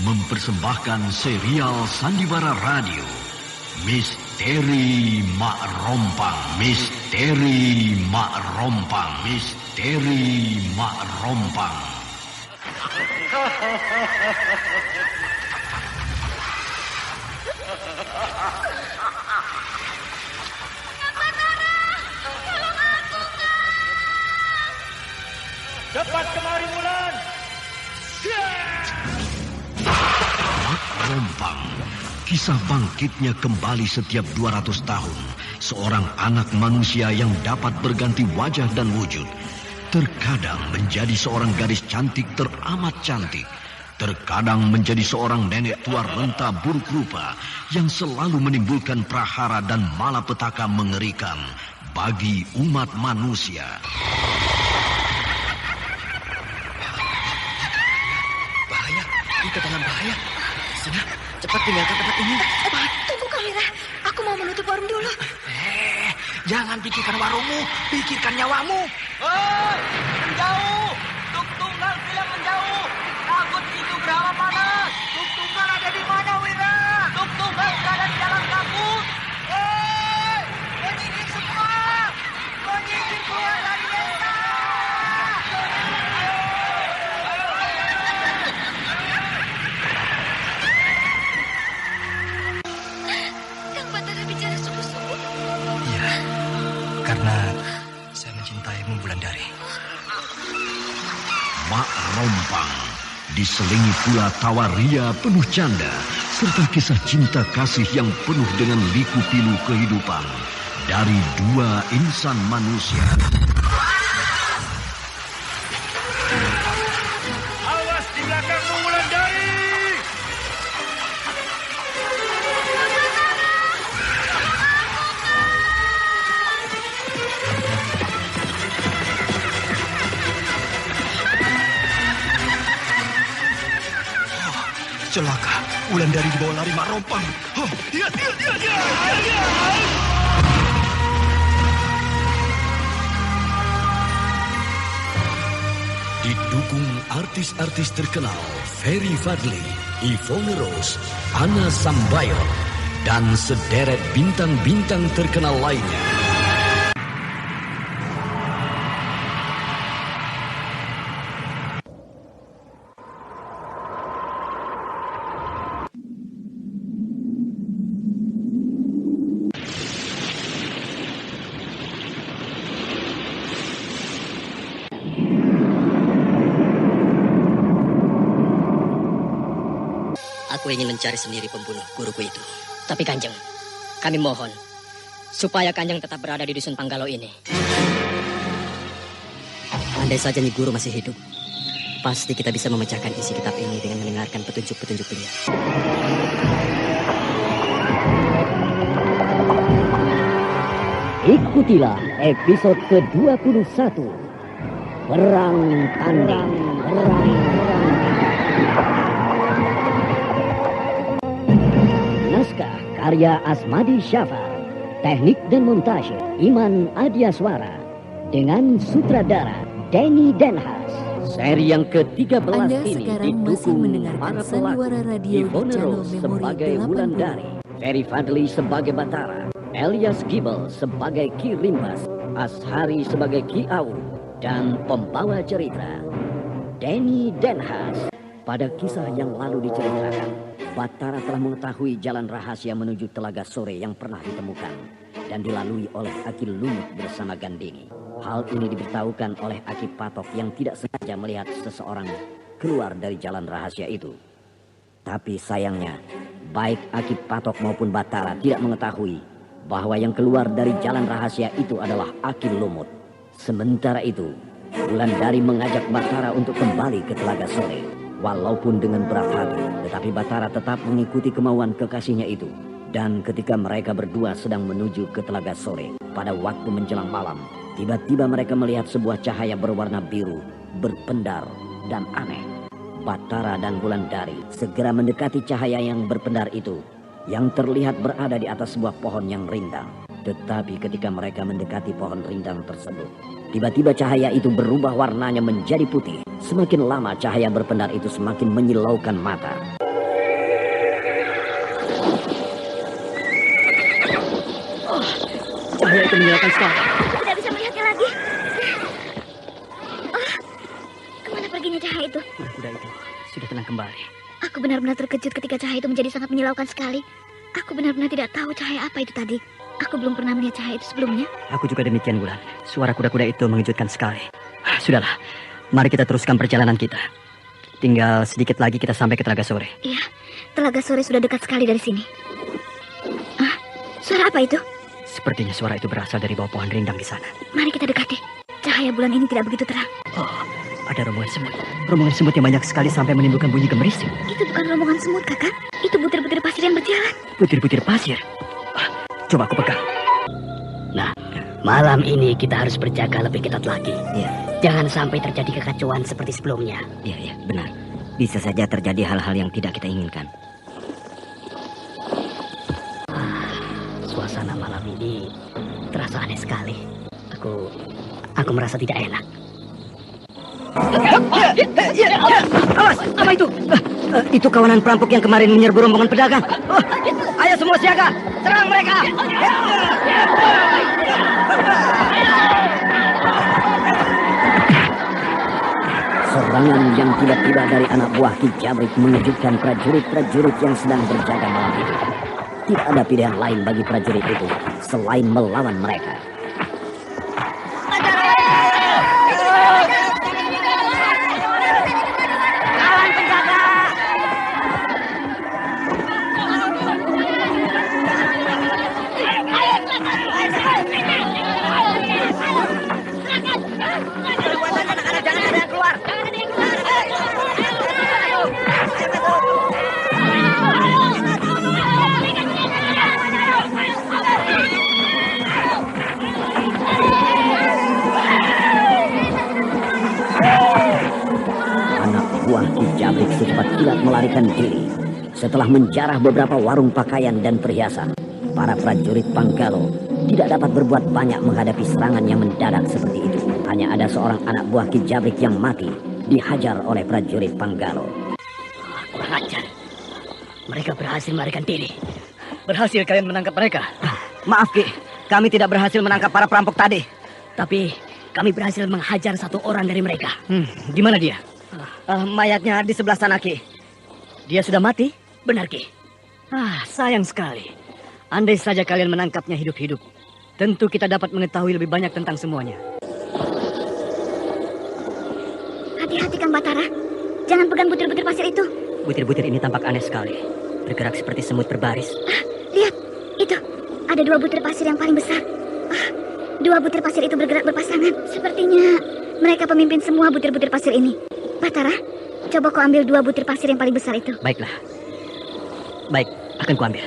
mempersembahkan serial Sandiwara Radio Misteri Mak Rompang. Misteri Mak Rompang. Misteri Mak Rompang. Cepat kemari, Wulan. Mak Rompang. Kisah bangkitnya kembali setiap 200 tahun. Seorang anak manusia yang dapat berganti wajah dan wujud. Terkadang menjadi seorang gadis cantik teramat cantik. Terkadang menjadi seorang nenek tua renta buruk rupa yang selalu menimbulkan prahara dan malapetaka mengerikan bagi umat manusia. Bahaya, kita dalam bahaya. Sudah, cepat tinggalkan tempat ini. Tunggu Kamira, aku mau menutup warung dulu. Jangan pikirkan warungmu, pikirkan nyawamu. Hei, menjauh. Tuk Tunggal bilang menjauh. Takut itu berawa panas. Tuk Tunggal ada di mana, Wira? Tuk Tunggal berada di dalam kabut. Hei, penyihir semua. Penyihir keluar dari desa. Kang Batara bicara sungguh-sungguh. Iya, karena saya mencintaimu, Wulandari. Mak Rompang diselingi pula tawa ria penuh canda serta kisah cinta kasih yang penuh dengan liku-pilu kehidupan dari dua insan manusia. Awas di belakangmu, Wulandari. Celaka, Wulandari dibawa lari Mak Rompang. Iya. Didukung artis-artis terkenal Ferry Fadli, Yvonne Rose, Anna Sambayon, dan sederet bintang-bintang terkenal lainnya. Aku ingin mencari sendiri pembunuh guruku itu. Tapi Kanjeng, kami mohon supaya Kanjeng tetap berada di dusun Panggalo ini. Andai saja Nyi Guru masih hidup, pasti kita bisa memecahkan isi kitab ini dengan mendengarkan petunjuk-petunjuk beliau. Ikutilah episode ke-21. Perang Tanding. Naskah karya Asmadi Syafar, teknik dan montase Iman Adiaswara, dengan sutradara Denny Denhas. Seri yang ke-13 Anda ini sekarang masih didukung mendengarkan para Sandiwara pelakon Radio di Yvonne channel Rose Memori sebagai 80. Wulandari, Ferry Fadli sebagai Batara, Elias Gibel sebagai Ki Rimbas, Ashari sebagai Ki Awu, dan pembawa cerita Denny Denhas. Pada kisah yang lalu diceritakan, Batara telah mengetahui jalan rahasia menuju Telaga Sore yang pernah ditemukan dan dilalui oleh Aki Lumut bersama Gandini. Hal ini diberitahukan oleh Aki Patok yang tidak sengaja melihat seseorang keluar dari jalan rahasia itu. Tapi sayangnya, baik Aki Patok maupun Batara tidak mengetahui bahwa yang keluar dari jalan rahasia itu adalah Aki Lumut. Sementara itu, Wulandari mengajak Batara untuk kembali ke Telaga Sore. Walaupun dengan berat hati, tetapi Batara tetap mengikuti kemauan kekasihnya itu. Dan ketika mereka berdua sedang menuju ke Telaga Sore, pada waktu menjelang malam, tiba-tiba mereka melihat sebuah cahaya berwarna biru, berpendar, dan aneh. Batara dan Wulandari segera mendekati cahaya yang berpendar itu, yang terlihat berada di atas sebuah pohon yang rindang. Tetapi ketika mereka mendekati pohon rindang tersebut, tiba-tiba cahaya itu berubah warnanya menjadi putih. Semakin lama cahaya berpendar itu semakin menyilaukan mata. Cahaya itu menyalakan sekali. Aku tidak bisa melihatnya lagi. Oh, kemana perginya cahaya itu? Kuda itu sudah tenang kembali. Aku benar-benar terkejut ketika cahaya itu menjadi sangat menyilaukan sekali. Aku benar-benar tidak tahu cahaya apa itu tadi. Aku belum pernah melihat cahaya itu sebelumnya. Aku juga demikian, Wulan. Suara kuda-kuda itu mengejutkan sekali. Sudahlah, mari kita teruskan perjalanan kita. Tinggal sedikit lagi kita sampai ke Telaga Sore. Iya, Telaga Sore sudah dekat sekali dari sini. Ah, suara apa itu? Sepertinya suara itu berasal dari bawah pohon rindang di sana. Mari kita dekati. Cahaya bulan ini tidak begitu terang. Oh, ada rombongan semut. Rombongan semut yang banyak sekali sampai menimbulkan bunyi gemerisik. Itu bukan rombongan semut, Kakak. Itu butir-butir pasir yang berjalan. Butir-butir pasir. Coba aku pegang. Nah, malam ini kita harus berjaga lebih ketat lagi. Iya. Jangan sampai terjadi kekacauan seperti sebelumnya. Iya, benar. Bisa saja terjadi hal-hal yang tidak kita inginkan. Suasana malam ini terasa aneh sekali. Aku merasa tidak enak. Awas, apa itu? Itu kawanan perampok yang kemarin menyerbu rombongan pedagang. Ayo semua siaga, serang mereka. Serangan yang tiba-tiba dari anak buah Ki Jabrik mengejutkan prajurit-prajurit yang sedang berjaga malam itu. Tidak ada pilihan lain bagi prajurit itu selain melawan mereka. Secepat kilat melarikan diri. Setelah menjarah beberapa warung pakaian dan perhiasan, para prajurit Panggalo tidak dapat berbuat banyak menghadapi serangan yang mendadak seperti itu. Hanya ada seorang anak buah Ki Jabrik yang mati, dihajar oleh prajurit Panggalo. Kurang ajar. Mereka berhasil melarikan diri. Berhasil kalian menangkap mereka? Maaf, Ki. Kami tidak berhasil menangkap para perampok tadi. Tapi kami berhasil menghajar satu orang dari mereka. Di mana dia? Mayatnya di sebelah sana, Ki. Dia sudah mati? Benar, Ki. Sayang sekali. Andai saja kalian menangkapnya hidup-hidup, tentu kita dapat mengetahui lebih banyak tentang semuanya. Hati-hati, Kang Batara. Jangan pegang butir-butir pasir itu. Butir-butir ini tampak aneh sekali. Bergerak seperti semut berbaris. Lihat, itu. Ada 2 butir pasir yang paling besar. 2 butir pasir itu bergerak berpasangan. Sepertinya mereka pemimpin semua butir-butir pasir ini. Batara, coba kau ambil 2 butir pasir yang paling besar itu. Baiklah. Baik, akan kuambil.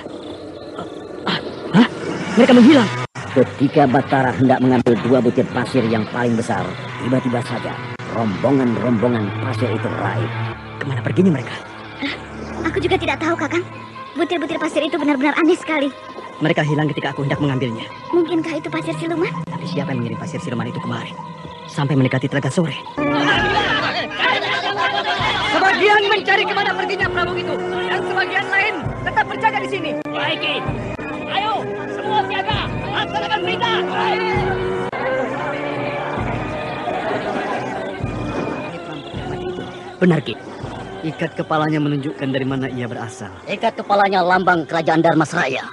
Mereka menghilang. Ketika Batara hendak mengambil 2 butir pasir yang paling besar, tiba-tiba saja rombongan-rombongan pasir itu raib. Kemana perginya mereka? Aku juga tidak tahu, Kakang. Butir-butir pasir itu benar-benar aneh sekali. Mereka hilang ketika aku hendak mengambilnya. Mungkinkah itu pasir siluman? Tapi siapa yang mengirim pasir siluman itu kemarin? Sampai mendekati Telaga Sore. Sebagian mencari kemana perginya perampok itu, dan sebagian lain tetap berjaga di sini. Baik, ayo semua siaga, laksanakan perintah. Benar, Ki. Ikat kepalanya menunjukkan dari mana ia berasal. Ikat kepalanya lambang kerajaan Dharmasraya.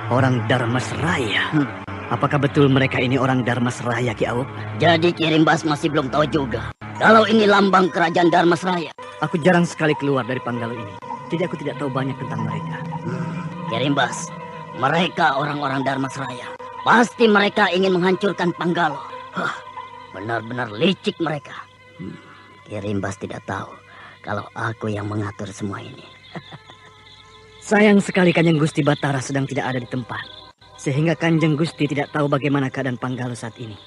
Orang Dharmasraya. Apakah betul mereka ini orang Dharmasraya, Ki Awuk? Jadi Ki Rimbas masih belum tahu juga kalau ini lambang kerajaan Dharmasraya. Aku jarang sekali keluar dari Panggalo ini. Jadi aku tidak tahu banyak tentang mereka. Ki Rimbas, mereka orang-orang Dharmasraya. Pasti mereka ingin menghancurkan Panggalo. Benar-benar licik mereka. Ki Rimbas tidak tahu kalau aku yang mengatur semua ini. Sayang sekali Kanjeng Gusti Batara sedang tidak ada di tempat, sehingga Kanjeng Gusti tidak tahu bagaimana keadaan Panggalo saat ini.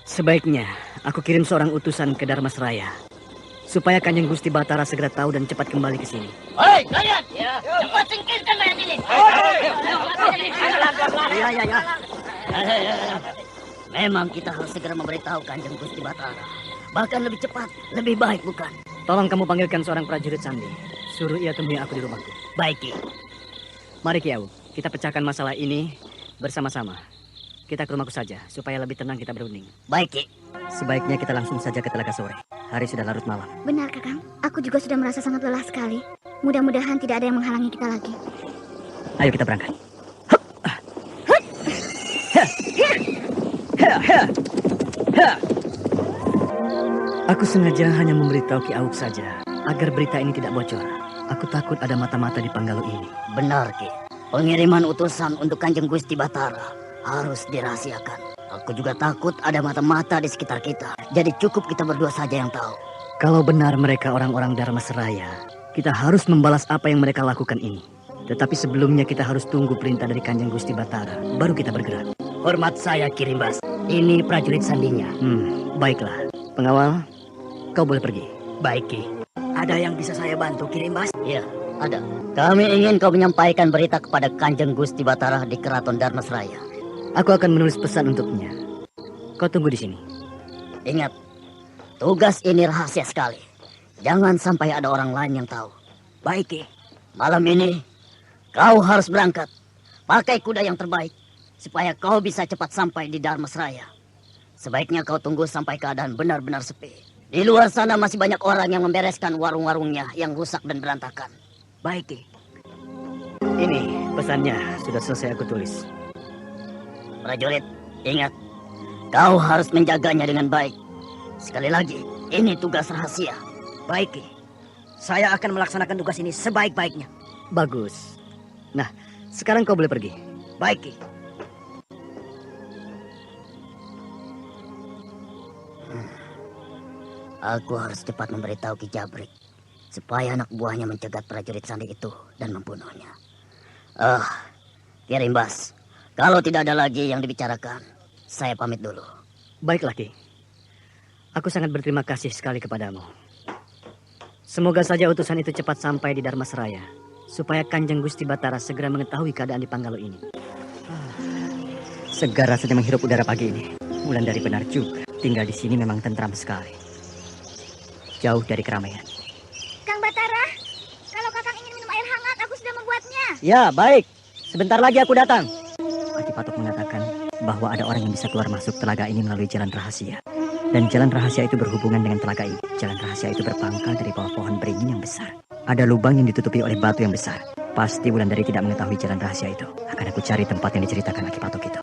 Sebaiknya aku kirim seorang utusan ke Dharmasraya, supaya Kanjeng Gusti Batara segera tahu dan cepat kembali ke sini. Hei, kalian! Cepat singkirkan mayat ini! Ya. Memang kita harus segera memberitahu Kanjeng Gusti Batara. Bahkan lebih cepat, lebih baik, bukan? Tolong kamu panggilkan seorang prajurit Sandi. Suruh ia temui aku di rumahku. Baik, Ki. Mari Ki Awuk, kita pecahkan masalah ini Bersama-sama. Kita ke rumahku saja, supaya lebih tenang kita berunding. Baik, Ki. Sebaiknya kita langsung saja ke Telaga Sore. Hari sudah larut malam. Benar, Kakang. Aku juga sudah merasa sangat lelah sekali. Mudah-mudahan tidak ada yang menghalangi kita lagi. Ayo kita berangkat. Aku sengaja hanya memberitahu Ki Awuk saja, agar berita ini tidak bocor. Aku takut ada mata-mata di Panggalo ini. Benar, Ki. Pengiriman utusan untuk Kanjeng Gusti Batara harus dirahasiakan. Aku juga takut ada mata-mata di sekitar kita. Jadi cukup kita berdua saja yang tahu. Kalau benar mereka orang-orang Dharma Seraya, kita harus membalas apa yang mereka lakukan ini. Tetapi sebelumnya kita harus tunggu perintah dari Kanjeng Gusti Batara, baru kita bergerak. Hormat saya, Ki Rimbas. Ini prajurit sandinya. Baiklah. Pengawal, kau boleh pergi. Baik, Ki. Ada yang bisa saya bantu, Ki Rimbas? Iya, ada. Kami ingin kau menyampaikan berita kepada Kanjeng Gusti Batara di Keraton Dharma Seraya. Aku akan menulis pesan untuknya. Kau tunggu di sini. Ingat, tugas ini rahasia sekali. Jangan sampai ada orang lain yang tahu. Baik, Ki. Malam ini, kau harus berangkat. Pakai kuda yang terbaik, supaya kau bisa cepat sampai di Dharma Seraya. Sebaiknya kau tunggu sampai keadaan benar-benar sepi. Di luar sana masih banyak orang yang membereskan warung-warungnya yang rusak dan berantakan. Baik, Ki. Ini pesannya sudah selesai aku tulis. Prajurit, ingat, kau harus menjaganya dengan baik. Sekali lagi, ini tugas rahasia. Baik, Ki. Saya akan melaksanakan tugas ini sebaik-baiknya. Bagus. Nah, sekarang kau boleh pergi. Baik, Ki. Aku harus cepat memberitahu Ki Jabrik, supaya anak buahnya mencegat prajurit sandi itu dan membunuhnya. Ki Rimbas, kalau tidak ada lagi yang dibicarakan, saya pamit dulu. Baiklah, Ki. Aku sangat berterima kasih sekali kepadamu. Semoga saja utusan itu cepat sampai di Dharma Seraya, supaya Kanjeng Gusti Batara segera mengetahui keadaan di Panggalo ini. Segar rasanya menghirup udara pagi ini. Wulandari benar juga. Tinggal di sini memang tentram sekali. Jauh dari keramaian. Kang Batara, kalau Kakang ingin minum air hangat, aku sudah membuatnya. Ya, baik. Sebentar lagi aku datang. Patok mengatakan bahwa ada orang yang bisa keluar masuk telaga ini melalui jalan rahasia. Dan jalan rahasia itu berhubungan dengan telaga ini. Jalan rahasia itu berpangkal dari bawah pohon beringin yang besar. Ada lubang yang ditutupi oleh batu yang besar. Pasti Wulandari tidak mengetahui jalan rahasia itu. Akan aku cari tempat yang diceritakan Aki Patok itu.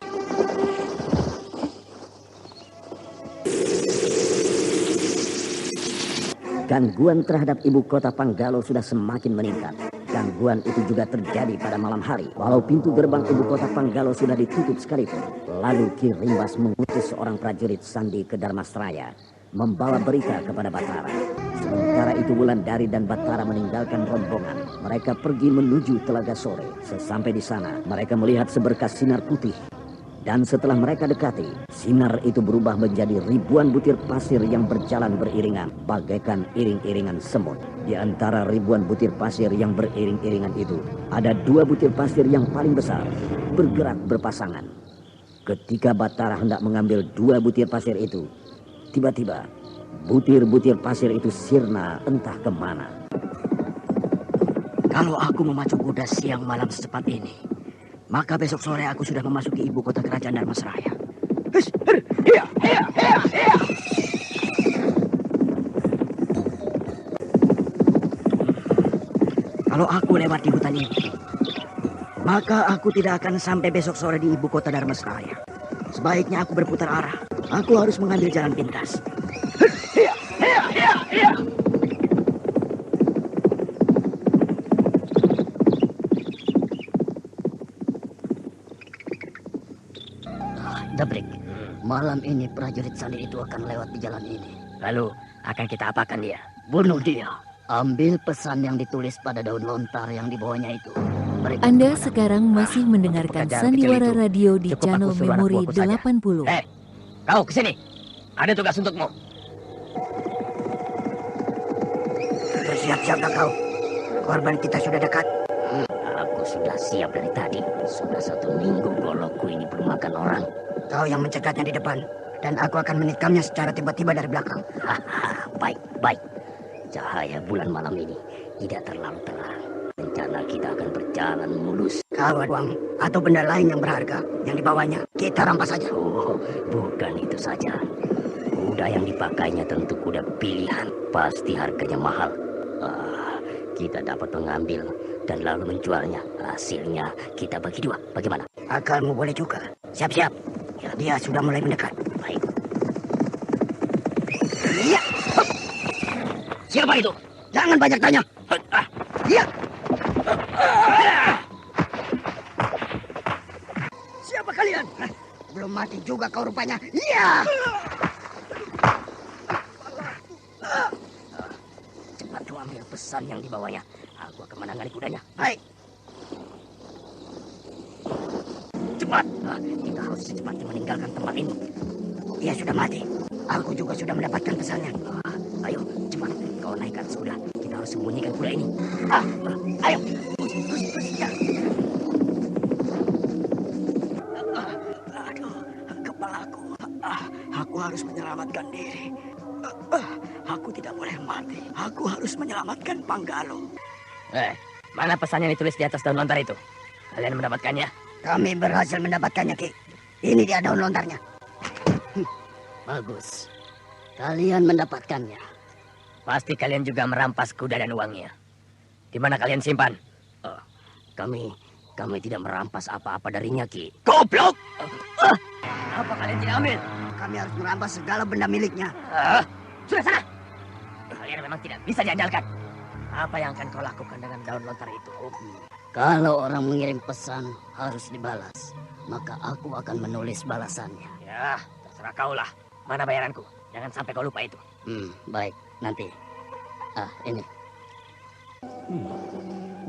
Gangguan terhadap ibu kota Panggalo sudah semakin meningkat. Gangguan itu juga terjadi pada malam hari. Walau pintu gerbang ibu kota Panggalo sudah ditutup sekalipun. Lalu Ki Rimbas mengutus seorang prajurit sandi ke Dharma Seraya, membawa berita kepada Batara. Sementara itu Wulandari dan Batara meninggalkan rombongan. Mereka pergi menuju Telaga Sore. Sesampai di sana, mereka melihat seberkas sinar putih. Dan setelah mereka dekati, sinar itu berubah menjadi ribuan butir pasir yang berjalan beriringan, bagaikan iring-iringan semut. Di antara ribuan butir pasir yang beriring-iringan itu, ada 2 butir pasir yang paling besar, bergerak berpasangan. Ketika Batara hendak mengambil 2 butir pasir itu, tiba-tiba butir-butir pasir itu sirna entah kemana. Kalau aku memacu kuda siang malam secepat ini, maka besok sore aku sudah memasuki ibu kota kerajaan Dharma Seraya. Kalau aku lewat di hutan ini, maka aku tidak akan sampai besok sore di ibu kota Dharma Seraya. Sebaiknya aku berputar arah. Aku harus mengambil jalan pintas. Jabrik, malam ini prajurit sandi itu akan lewat di jalan ini. Lalu akan kita apakan dia? Bunuh dia. Ambil pesan yang ditulis pada daun lontar yang dibawanya itu. Anda sekarang masih mendengarkan Sandiwara Radio di channel Memori 80. Kau kesini. Ada tugas untukmu. Bersiap-siaplah kau. Korban kita sudah dekat. Aku sudah siap dari tadi. Sudah 1 minggu golokku ini belum makan orang. Kau yang mencegatnya di depan, dan aku akan menikamnya secara tiba-tiba dari belakang. Baik. Cahaya bulan malam ini tidak terlalu terang. Rencana kita akan berjalan mulus Kalau ada uang atau benda lain yang berharga yang dibawanya, kita rampas saja. Oh, bukan itu saja. Kuda yang dipakainya tentu kuda pilihan. Pasti harganya mahal. Kita dapat mengambil dan lalu menjualnya. Hasilnya kita bagi dua. Bagaimana? Akalmu boleh juga. Siap-siap. Ya, dia sudah mulai mendekat. Baik. Iya. Siapa itu? Jangan banyak tanya. Iya. Siapa kalian? Belum mati juga kau rupanya. Iya. Cepat kau ambil pesan yang dibawanya. Aku akan menangani kudanya. Baik. Cepat. Kita harus secepatnya meninggalkan tempat ini. Dia sudah mati. Aku juga sudah mendapatkan pesannya. Ayo, cepat. Kau naikkan sudah. Kita harus sembunyikan kuda ini. Ayo. Ya. Aduh, kepalaku. Aku harus menyelamatkan diri. Aku tidak boleh mati. Aku harus menyelamatkan Panggalo. Mana pesan yang ditulis di atas daun lontar itu? Kalian mendapatkannya? Kami berhasil mendapatkannya, Ki. Ini dia daun lontarnya. Bagus. Kalian mendapatkannya. Pasti kalian juga merampas kuda dan uangnya. Di mana kalian simpan? Kami tidak merampas apa-apa darinya, Ki. Goblok! Apa kalian tidak ambil? Kami harus merampas segala benda miliknya. Sudah sana! Kalian memang tidak bisa diandalkan. Apa yang akan kau lakukan dengan daun lontar itu? Kalau orang mengirim pesan harus dibalas, maka aku akan menulis balasannya. Ya, terserah kaulah. Mana bayaranku? Jangan sampai kau lupa itu. Baik, nanti. Ini.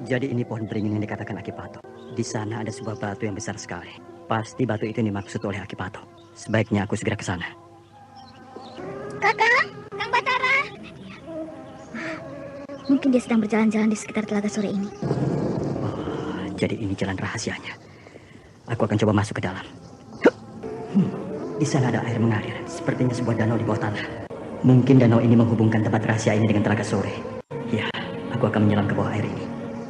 Jadi ini pohon beringin yang dikatakan Akipato. Di sana ada sebuah batu yang besar sekali. Pasti batu itu dimaksud oleh Akipato. Sebaiknya aku segera ke sana. Kakak, Kang Batara. Mungkin dia sedang berjalan-jalan di sekitar Telaga Sore ini. Jadi ini jalan rahasianya. Aku akan coba masuk ke dalam. Di sana ada air mengalir. Sepertinya sebuah danau di bawah tanah. Mungkin danau ini menghubungkan tempat rahasia ini dengan Telaga Sore. Ya, aku akan menyelam ke bawah air ini.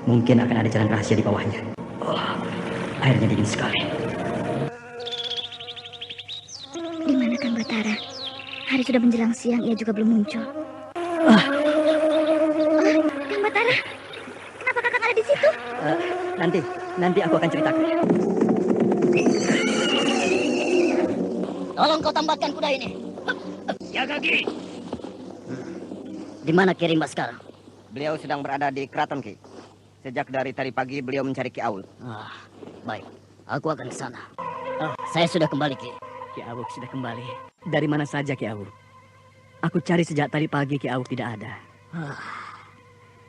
Mungkin akan ada jalan rahasia di bawahnya. Airnya dingin sekali. Di mana Kang Batara? Hari sudah menjelang siang, ia juga belum muncul. Kang Batara, kenapa kakak ada di situ? Nanti aku akan ceritakan. Tolong kau tambatkan kuda ini. Ya, Kaki. Di mana Ki Rimba sekarang? Beliau sedang berada di keraton, Ki. Sejak dari tadi pagi beliau mencari Ki Aul. Baik, aku akan ke sana. Saya sudah kembali, Ki. Ki Awuk sudah kembali. Dari mana saja Ki Awuk? Aku cari sejak tadi pagi Ki Awuk tidak ada.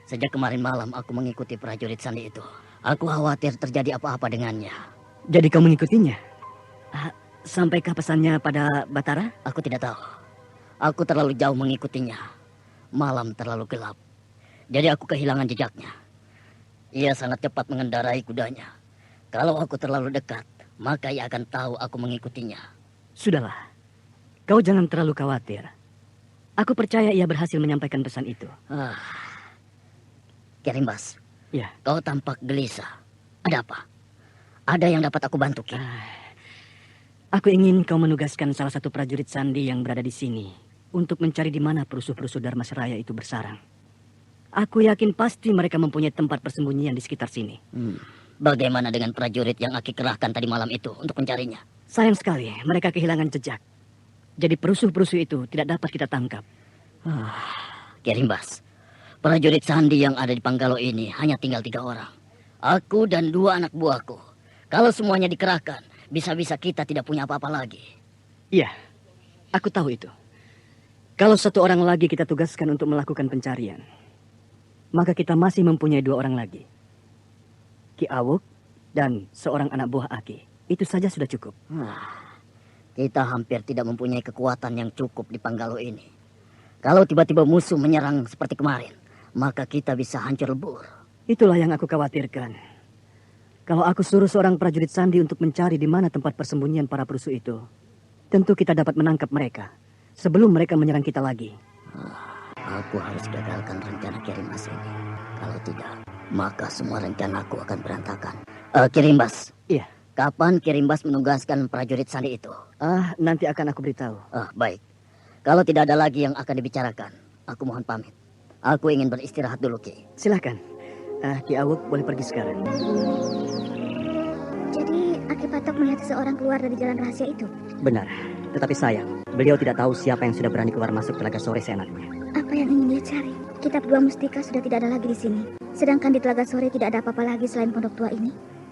Sejak kemarin malam aku mengikuti prajurit Sandi itu. Aku khawatir terjadi apa-apa dengannya. Jadi kau mengikutinya? Sampaikah pesannya pada Batara? Aku tidak tahu. Aku terlalu jauh mengikutinya. Malam terlalu gelap. Jadi aku kehilangan jejaknya. Ia sangat cepat mengendarai kudanya. Kalau aku terlalu dekat, maka ia akan tahu aku mengikutinya. Sudahlah. Kau jangan terlalu khawatir. Aku percaya ia berhasil menyampaikan pesan itu. Ki Rimbas. Ya. Kau tampak gelisah. Ada apa? Ada yang dapat aku bantu, Ki? Aku ingin kau menugaskan salah satu prajurit Sandi yang berada di sini untuk mencari di mana perusuh-perusuh Dharma Seraya itu bersarang. Aku yakin pasti mereka mempunyai tempat persembunyian di sekitar sini. Bagaimana dengan prajurit yang Aki kerahkan tadi malam itu untuk mencarinya? Sayang sekali, mereka kehilangan jejak. Jadi perusuh-perusuh itu tidak dapat kita tangkap. Ki Rimbas, prajurit Sandi yang ada di Panggalo ini hanya tinggal 3 orang. Aku dan 2 anak buahku. Kalau semuanya dikerahkan, bisa-bisa kita tidak punya apa-apa lagi. Iya, aku tahu itu. Kalau 1 orang lagi kita tugaskan untuk melakukan pencarian, maka kita masih mempunyai 2 orang lagi. Ki Awuk dan seorang anak buah Aki. Itu saja sudah cukup. Kita hampir tidak mempunyai kekuatan yang cukup di Panggalo ini. Kalau tiba-tiba musuh menyerang seperti kemarin, maka kita bisa hancur lebur. Itulah yang aku khawatirkan. Kalau aku suruh seorang prajurit Sandi untuk mencari di mana tempat persembunyian para perusuh itu, tentu kita dapat menangkap mereka sebelum mereka menyerang kita lagi. Aku harus gagalkan rencana Ki Rimbas ini. Kalau tidak, maka semua rencanaku akan berantakan. Kirimbas. Iya. Kapan Kirimbas menugaskan prajurit Sandi itu? Nanti akan aku beritahu. Baik. Kalau tidak ada lagi yang akan dibicarakan, aku mohon pamit. Aku ingin beristirahat dulu, Ki. Silahkan. Ki Awuk boleh pergi sekarang. Jadi Aki Patok melihat seseorang keluar dari jalan rahasia itu? Benar. Tetapi sayang, beliau tidak tahu siapa yang sudah berani keluar masuk Telaga Sore seenaknya. Apa yang ingin dia cari? Kitab Dua Mustika sudah tidak ada lagi di sini. Sedangkan di Telaga Sore tidak ada apa-apa lagi selain pondok tua ini.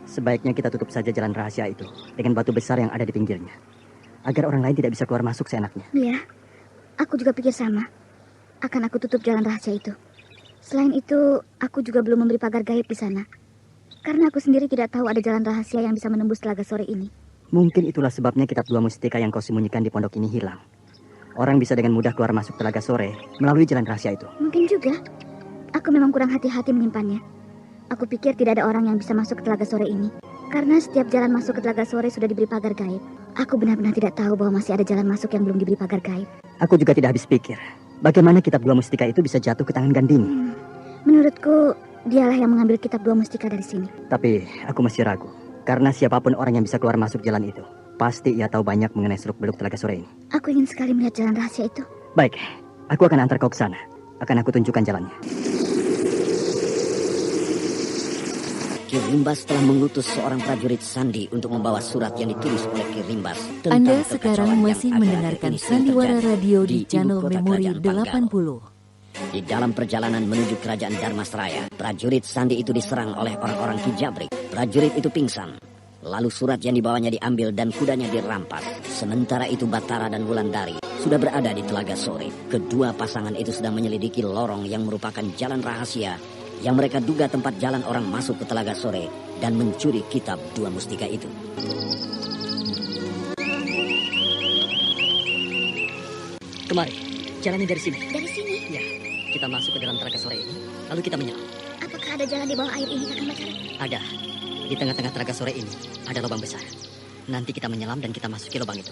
Sebaiknya kita tutup saja jalan rahasia itu dengan batu besar yang ada di pinggirnya, agar orang lain tidak bisa keluar masuk seenaknya. Iya, aku juga pikir sama. Akan aku tutup jalan rahasia itu. Selain itu, aku juga belum memberi pagar gaib di sana. Karena aku sendiri tidak tahu ada jalan rahasia yang bisa menembus Telaga Sore ini. Mungkin itulah sebabnya kitab Dua Mustika yang kau sembunyikan di pondok ini hilang. Orang bisa dengan mudah keluar masuk Telaga Sore melalui jalan rahasia itu. Mungkin juga. Aku memang kurang hati-hati menyimpannya. Aku pikir tidak ada orang yang bisa masuk ke Telaga Sore ini. Karena setiap jalan masuk ke Telaga Sore sudah diberi pagar gaib. Aku benar-benar tidak tahu bahwa masih ada jalan masuk yang belum diberi pagar gaib. Aku juga tidak habis pikir, bagaimana kitab Dua Mustika itu bisa jatuh ke tangan Gandini. Menurutku, dialah yang mengambil kitab Dua Mustika dari sini. Tapi aku masih ragu, karena siapapun orang yang bisa keluar masuk jalan itu, pasti ia tahu banyak mengenai seluk-beluk Telaga Sore ini. Aku ingin sekali melihat jalan rahasia itu. Baik, aku akan antar kau ke sana. Akan aku tunjukkan jalannya. Ki Rimbas telah mengutus seorang prajurit Sandi untuk membawa surat yang ditulis oleh Ki Rimbas. Anda sekarang masih mendengarkan Sandiwara Radio di channel Memori 80. Di dalam perjalanan menuju kerajaan Dharmasraya, prajurit Sandi itu diserang oleh orang-orang Ki Jabrik. Prajurit itu pingsan. Lalu surat yang dibawanya diambil dan kudanya dirampas. Sementara itu Batara dan Wulandari sudah berada di Telaga Sore. Kedua pasangan itu sedang menyelidiki lorong yang merupakan jalan rahasia yang mereka duga tempat jalan orang masuk ke Telaga Sore dan mencuri kitab Dua Mustika itu. Kemari, jalannya dari sini. Dari sini? Ya, kita masuk ke dalam Telaga Sore ini, lalu kita menyelam. Apakah ada jalan di bawah air ini, Kakang Batara? Ada. Di tengah-tengah Telaga Sore ini ada lubang besar. Nanti kita menyelam dan kita masuki lubang itu.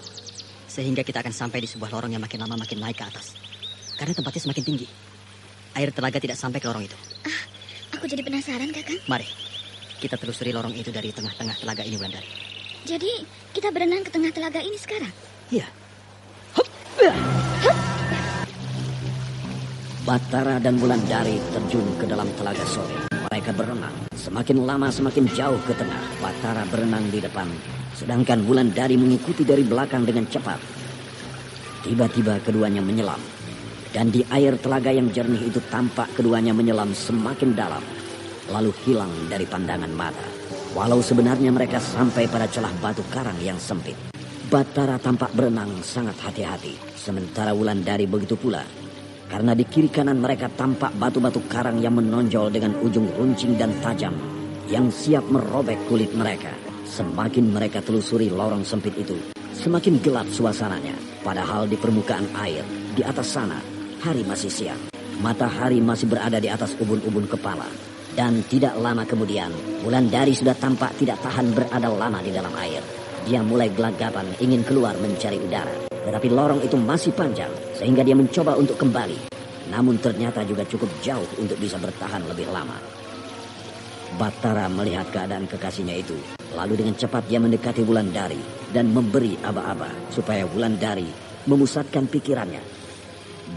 Sehingga kita akan sampai di sebuah lorong yang makin lama makin naik ke atas. Karena tempatnya semakin tinggi. Air telaga tidak sampai ke lorong itu. Aku jadi penasaran, Kakang. Mari, kita telusuri lorong itu dari tengah-tengah telaga ini, Wulandari. Jadi, kita berenang ke tengah telaga ini sekarang? Iya. Batara dan Wulandari terjun ke dalam Telaga Sore. Mereka berenang. Semakin lama semakin jauh ke tengah. Batara berenang di depan, sedangkan Wulandari mengikuti dari belakang dengan cepat. Tiba-tiba keduanya menyelam. Dan di air telaga yang jernih itu tampak keduanya menyelam semakin dalam, lalu hilang dari pandangan mata. Walau sebenarnya mereka sampai pada celah batu karang yang sempit. Batara tampak berenang sangat hati-hati, sementara Wulandari begitu pula. Karena di kiri kanan mereka tampak batu-batu karang yang menonjol dengan ujung runcing dan tajam, yang siap merobek kulit mereka. Semakin mereka telusuri lorong sempit itu, semakin gelap suasananya. Padahal di permukaan air, di atas sana, hari masih siang. Matahari masih berada di atas ubun-ubun kepala. Dan tidak lama kemudian, Wulandari sudah tampak tidak tahan berada lama di dalam air. Dia mulai gelagapan ingin keluar mencari udara. Tetapi lorong itu masih panjang, sehingga dia mencoba untuk kembali. Namun ternyata juga cukup jauh untuk bisa bertahan lebih lama. Batara melihat keadaan kekasihnya itu. Lalu dengan cepat dia mendekati Wulandari dan memberi aba-aba supaya Wulandari memusatkan pikirannya.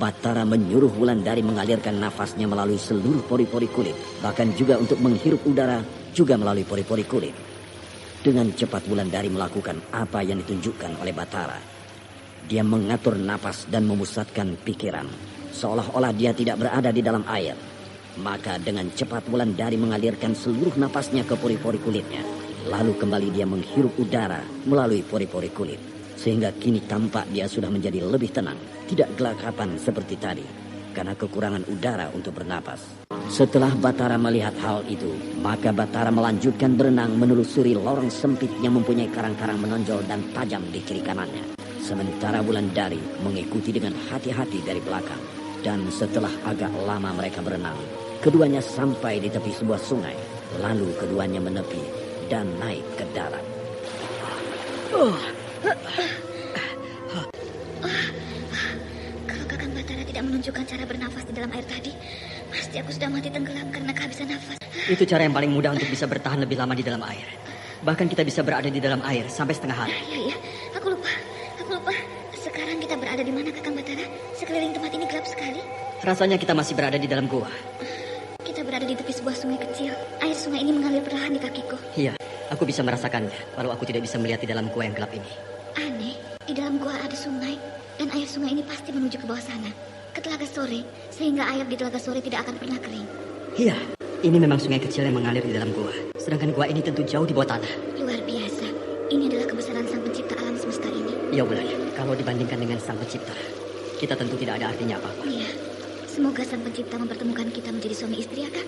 Batara menyuruh Wulandari mengalirkan nafasnya melalui seluruh pori-pori kulit, bahkan juga untuk menghirup udara juga melalui pori-pori kulit. Dengan cepat Wulandari melakukan apa yang ditunjukkan oleh Batara. Dia mengatur napas dan memusatkan pikiran, seolah-olah dia tidak berada di dalam air. Maka dengan cepat Wulandari mengalirkan seluruh napasnya ke pori-pori kulitnya. Lalu kembali dia menghirup udara melalui pori-pori kulit. Sehingga kini tampak dia sudah menjadi lebih tenang, tidak gelagapan seperti tadi, karena kekurangan udara untuk bernapas. Setelah Batara melihat hal itu, maka Batara melanjutkan berenang menelusuri lorong sempit yang mempunyai karang-karang menonjol dan tajam di kiri kanannya. Sementara Wulandari mengikuti dengan hati-hati dari belakang. Dan setelah agak lama mereka berenang, keduanya sampai di tepi sebuah sungai. Lalu keduanya menepi dan naik ke darat. Kalau Kakang Batara tidak menunjukkan cara bernafas di dalam air tadi, pasti aku sudah mati tenggelam karena kehabisan nafas. Itu cara yang paling mudah untuk bisa bertahan lebih lama di dalam air. Bahkan kita bisa berada di dalam air sampai setengah hari. Iya. Aku lupa. Sekarang kita berada di mana, Kakang Batara? Sekeliling tempat ini gelap sekali. Rasanya kita masih berada di dalam gua. Kita berada di tepi sebuah sungai kecil. Air sungai ini mengalir perlahan di kakiku. Iya, aku bisa merasakannya. Walau aku tidak bisa melihat di dalam gua yang gelap ini. Aneh, di dalam gua ada sungai. Dan air sungai ini pasti menuju ke bawah sana. Ke Telaga Sore. Sehingga air di Telaga Sore tidak akan pernah kering. Iya, ini memang sungai kecil yang mengalir di dalam gua. Sedangkan gua ini tentu jauh di bawah tanah. Luar biasa. Ini adalah kebesaran Sang Pencipta alam semesta ini. Ya Wulan, kalau dibandingkan dengan Sang Pencipta, kita tentu tidak ada artinya apa-apa. Iya. Semoga Sang Pencipta mempertemukan kita menjadi suami istri, ya, Kak?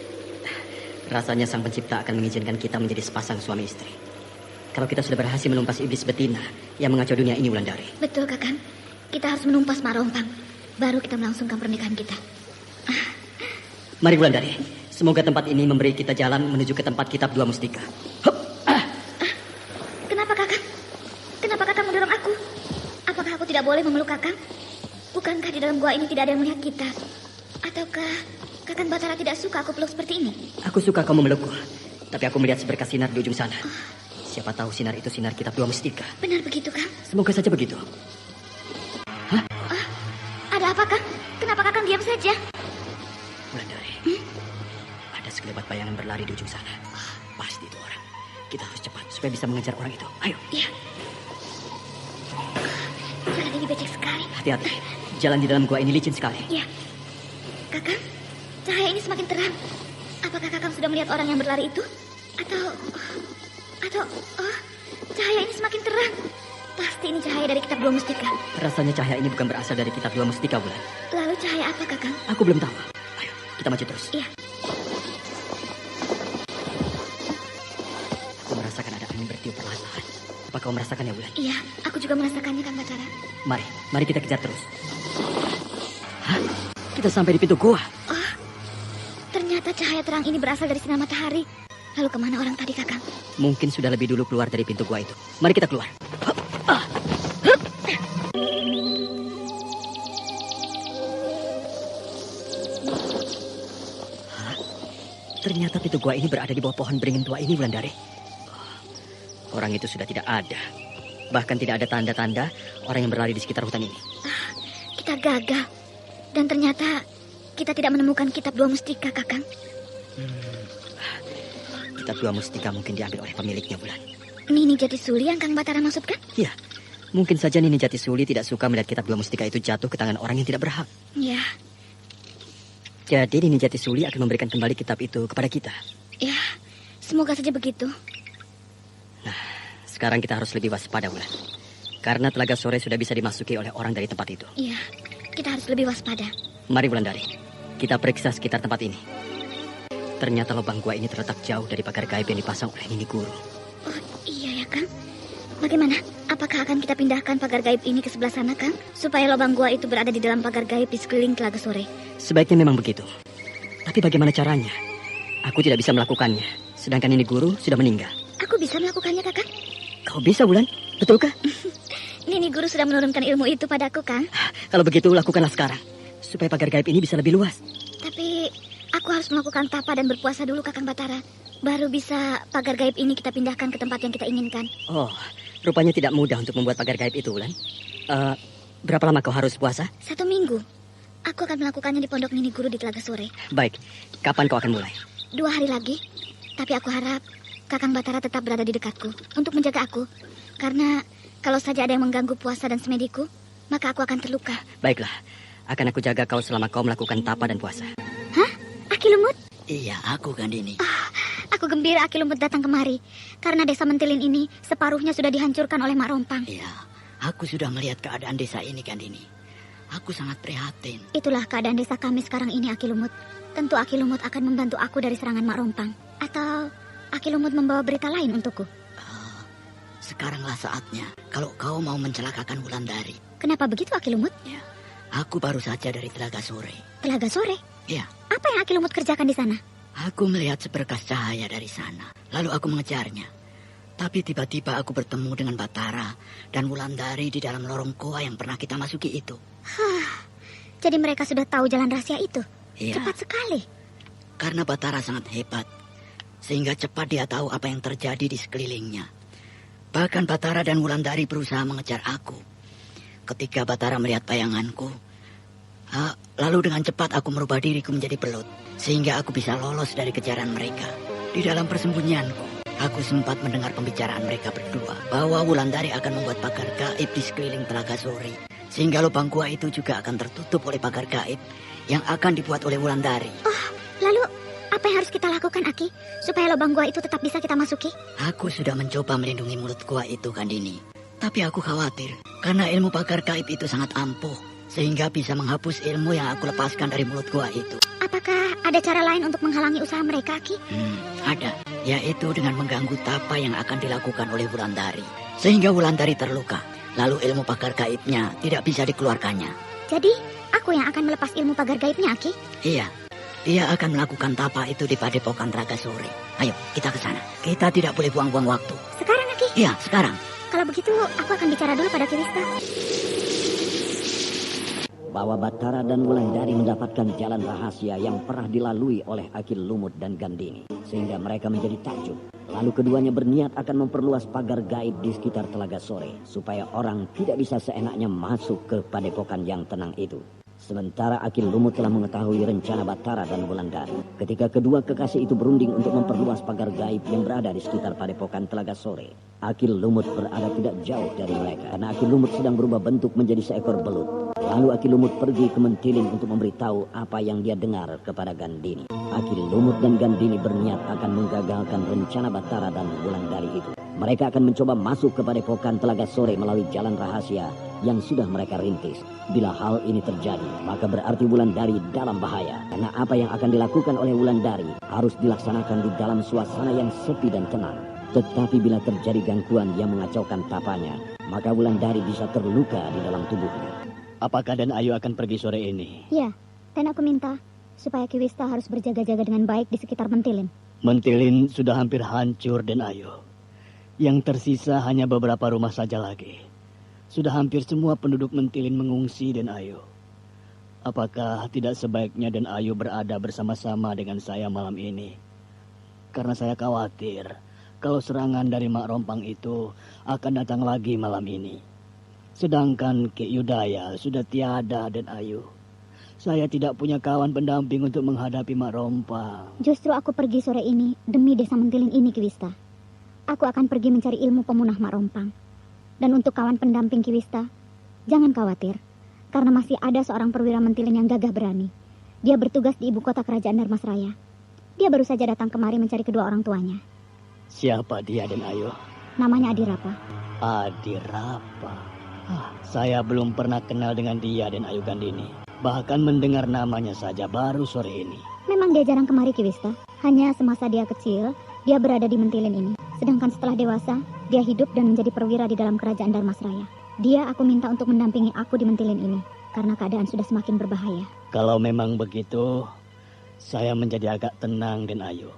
Rasanya Sang Pencipta akan mengizinkan kita menjadi sepasang suami istri. Kalau kita sudah berhasil menumpas iblis betina yang mengacau dunia ini, Wulandari. Betul, Kakang. Kita harus menumpas Mak Rompang. Baru kita melangsungkan pernikahan kita. Mari Wulandari. Semoga tempat ini memberi kita jalan menuju ke tempat kitab dua mustika. Kenapa, Kakang? Kenapa Kakang mendorong aku? Apakah aku tidak boleh memeluk Kakang? Bukankah di dalam gua ini tidak ada yang melihat kita? Ataukah Kakang Batara tidak suka aku peluk seperti ini? Aku suka kau memelukku. Tapi aku melihat seberkas sinar di ujung sana. Siapa tahu sinar itu sinar kitab dua mustika. Benar begitu, Kang? Semoga saja begitu. Ada apa, Kang? Kenapa Kakang diam saja? Wulandari, ada sekelebat bayangan berlari di ujung sana. Pasti itu orang. Kita harus cepat supaya bisa mengejar orang itu. Ayo. Iya. Jalan ini becek sekali. Hati-hati. Jalan di dalam gua ini licin sekali. Iya. Kakang, cahaya ini semakin terang. Apakah Kakang sudah melihat orang yang berlari itu? Atau cahaya ini semakin terang. Pasti ini cahaya dari kitab dua mustika. Rasanya cahaya ini bukan berasal dari kitab dua mustika, Wulan. Lalu cahaya apa, Kakang? Aku belum tahu. Ayo, kita maju terus. Iya. Aku merasakan ada angin bertiup perlahan-lahan. Apa kau merasakannya, Wulan? Iya, aku juga merasakannya, Kang Batara. Mari kita kejar terus. Hah? Kita sampai di pintu gua. Ternyata cahaya terang ini berasal dari sinar matahari. Lalu kemana orang tadi, Kakang? Mungkin sudah lebih dulu keluar dari pintu gua itu. Mari kita keluar. Ternyata pintu gua ini berada di bawah pohon beringin tua ini, Wulandari. Orang itu sudah tidak ada. Bahkan tidak ada tanda-tanda orang yang berlari di sekitar hutan ini. Kita gagal. Dan ternyata kita tidak menemukan kitab dua mustika, Kakang. Kitab dua mustika mungkin diambil oleh pemiliknya, Wulan. Nini Jatisuli yang Kang Batara maksudkan? Iya. Mungkin saja Nini Jatisuli tidak suka melihat kitab dua mustika itu jatuh ke tangan orang yang tidak berhak. Ya. Jadi Nini Jatisuli akan memberikan kembali kitab itu kepada kita. Ya, semoga saja begitu. Nah, sekarang kita harus lebih waspada, Wulan. Karena Telaga Sore sudah bisa dimasuki oleh orang dari tempat itu. Iya, kita harus lebih waspada. Mari, Wulandari. Kita periksa sekitar tempat ini. Ternyata lubang gua ini terletak jauh dari pagar gaib yang dipasang oleh Nini Guru. Oh, iya ya, Kang. Bagaimana? Apakah akan kita pindahkan pagar gaib ini ke sebelah sana, Kang? Supaya lubang gua itu berada di dalam pagar gaib di sekeliling Telaga Sore. Sebaiknya memang begitu. Tapi bagaimana caranya? Aku tidak bisa melakukannya. Sedangkan Nini Guru sudah meninggal. Aku bisa melakukannya, Kakang. Kau bisa, Wulan? Betulkah? Nini Guru sudah menurunkan ilmu itu padaku, Kang. Kalau begitu, lakukanlah sekarang. Supaya pagar gaib ini bisa lebih luas. Tapi aku harus melakukan tapa dan berpuasa dulu, Kakang Batara. Baru bisa pagar gaib ini kita pindahkan ke tempat yang kita inginkan. Oh, rupanya tidak mudah untuk membuat pagar gaib itu, Wulan. Berapa lama kau harus puasa? 1 minggu. Aku akan melakukannya di pondok Nini Guru di Telaga Sore. Baik, kapan kau akan mulai? 2 hari lagi. Tapi aku harap Kakang Batara tetap berada di dekatku untuk menjaga aku. Karena kalau saja ada yang mengganggu puasa dan semediku, maka aku akan terluka. Baiklah, akan aku jaga kau selama kau melakukan tapa dan puasa. Hah? Aki Lumut? Iya, aku Gandini. Aku gembira Aki Lumut datang kemari. Karena desa Mentilin ini separuhnya sudah dihancurkan oleh Mak Rompang. Iya, aku sudah melihat keadaan desa ini, Gandini. Aku sangat prihatin. Itulah keadaan desa kami sekarang ini, Aki Lumut. Tentu Aki Lumut akan membantu aku dari serangan Mak Rompang. Atau Aki Lumut membawa berita lain untukku. Sekaranglah saatnya. Kalau kau mau mencelakakan Wulandari. Kenapa begitu, Aki Lumut? Ya, aku baru saja dari Telaga Sore. Telaga Sore? Ya. Apa yang Aki Lumut kerjakan di sana? Aku melihat seberkas cahaya dari sana. Lalu aku mengejarnya. Tapi tiba-tiba aku bertemu dengan Batara dan Wulandari di dalam lorong goa yang pernah kita masuki itu. Jadi mereka sudah tahu jalan rahasia itu? Iya. Cepat sekali. Karena Batara sangat hebat. sehingga cepat dia tahu apa yang terjadi di sekelilingnya. Bahkan Batara dan Wulandari berusaha mengejar aku. Ketika Batara melihat bayanganku, lalu dengan cepat aku merubah diriku menjadi belut, sehingga aku bisa lolos dari kejaran mereka. Di dalam persembunyianku, aku sempat mendengar pembicaraan mereka berdua, bahwa Wulandari akan membuat pagar gaib di sekeliling Telaga Sore, sehingga lubang gua itu juga akan tertutup oleh pagar gaib yang akan dibuat oleh Wulandari. Oh, lalu apa yang harus kita lakukan, Aki, supaya lubang gua itu tetap bisa kita masuki? Aku sudah mencoba melindungi mulut gua itu, Kandini. Tapi aku khawatir, karena ilmu pagar gaib itu sangat ampuh, sehingga bisa menghapus ilmu yang aku lepaskan dari mulut gua itu. Apakah ada cara lain untuk menghalangi usaha mereka, Ki? Ada, yaitu dengan mengganggu tapa yang akan dilakukan oleh Wulandari, sehingga Wulandari terluka. Lalu ilmu pagar gaibnya tidak bisa dikeluarkannya. Jadi, aku yang akan melepas ilmu pagar gaibnya, Ki? Iya, dia akan melakukan tapa itu di Padepokan Telaga Sore. Ayo, kita ke sana. Kita tidak boleh buang-buang waktu. Sekarang, Ki? Iya, sekarang. Kalau begitu, aku akan bicara dulu pada Ki Wista. Bahwa Batara dan Wulandari mendapatkan jalan rahasia yang pernah dilalui oleh Akil Lumut dan Gandini, sehingga mereka menjadi takjub. Lalu keduanya berniat akan memperluas pagar gaib di sekitar Telaga Sore, supaya orang tidak bisa seenaknya masuk ke padepokan yang tenang itu. Sementara Akil Lumut telah mengetahui rencana Batara dan Wulandari. Ketika kedua kekasih itu berunding untuk memperluas pagar gaib yang berada di sekitar padepokan Telaga Sore, Akil Lumut berada tidak jauh dari mereka, karena Akil Lumut sedang berubah bentuk menjadi seekor belut. Lalu Akil Lumut pergi ke Mentilin untuk memberitahu apa yang dia dengar kepada Gandini. Akil Lumut dan Gandini berniat akan menggagalkan rencana Batara dan Wulandari itu. Mereka akan mencoba masuk ke padepokan Telaga Sore melalui jalan rahasia yang sudah mereka rintis. Bila hal ini terjadi, maka berarti Wulandari dalam bahaya. Karena apa yang akan dilakukan oleh Wulandari harus dilaksanakan di dalam suasana yang sepi dan tenang. Tetapi bila terjadi gangguan yang mengacaukan tapanya, maka Wulandari bisa terluka di dalam tubuhnya. Apakah Dan Ayu akan pergi sore ini? Ya, dan aku minta supaya Ki Wista harus berjaga-jaga dengan baik di sekitar Mentilin. Mentilin sudah hampir hancur, Dan Ayu. Yang tersisa hanya beberapa rumah saja lagi. Sudah hampir semua penduduk Mentilin mengungsi, Dan Ayu. Apakah tidak sebaiknya Dan Ayu berada bersama-sama dengan saya malam ini? Karena saya khawatir kalau serangan dari Mak Rompang itu akan datang lagi malam ini. Sedangkan Ki Yudaya sudah tiada, Dan Ayu. Saya tidak punya kawan pendamping untuk menghadapi Mak Rompang. Justru aku pergi sore ini demi desa Mentilin ini, Ki Wista. Aku akan pergi mencari ilmu pemunah Mak Rompang. Dan untuk kawan pendamping Ki Wista, jangan khawatir. Karena masih ada seorang perwira Mentilin yang gagah berani. Dia bertugas di ibu kota kerajaan Darmasraya. Dia baru saja datang kemari mencari kedua orang tuanya. Siapa dia, Dan Ayu? Namanya Adirapa. Adirapa. Saya belum pernah kenal dengan dia, Dan Ayu Gandini. Bahkan mendengar namanya saja baru sore ini. Memang dia jarang kemari, Ki Wista. Hanya semasa dia kecil, dia berada di Mentilin ini. Sedangkan setelah dewasa, dia hidup dan menjadi perwira di dalam kerajaan Darmasraya. Dia aku minta untuk mendampingi aku di Mentilin ini, karena keadaan sudah semakin berbahaya. Kalau memang begitu, saya menjadi agak tenang, Dan Ayu.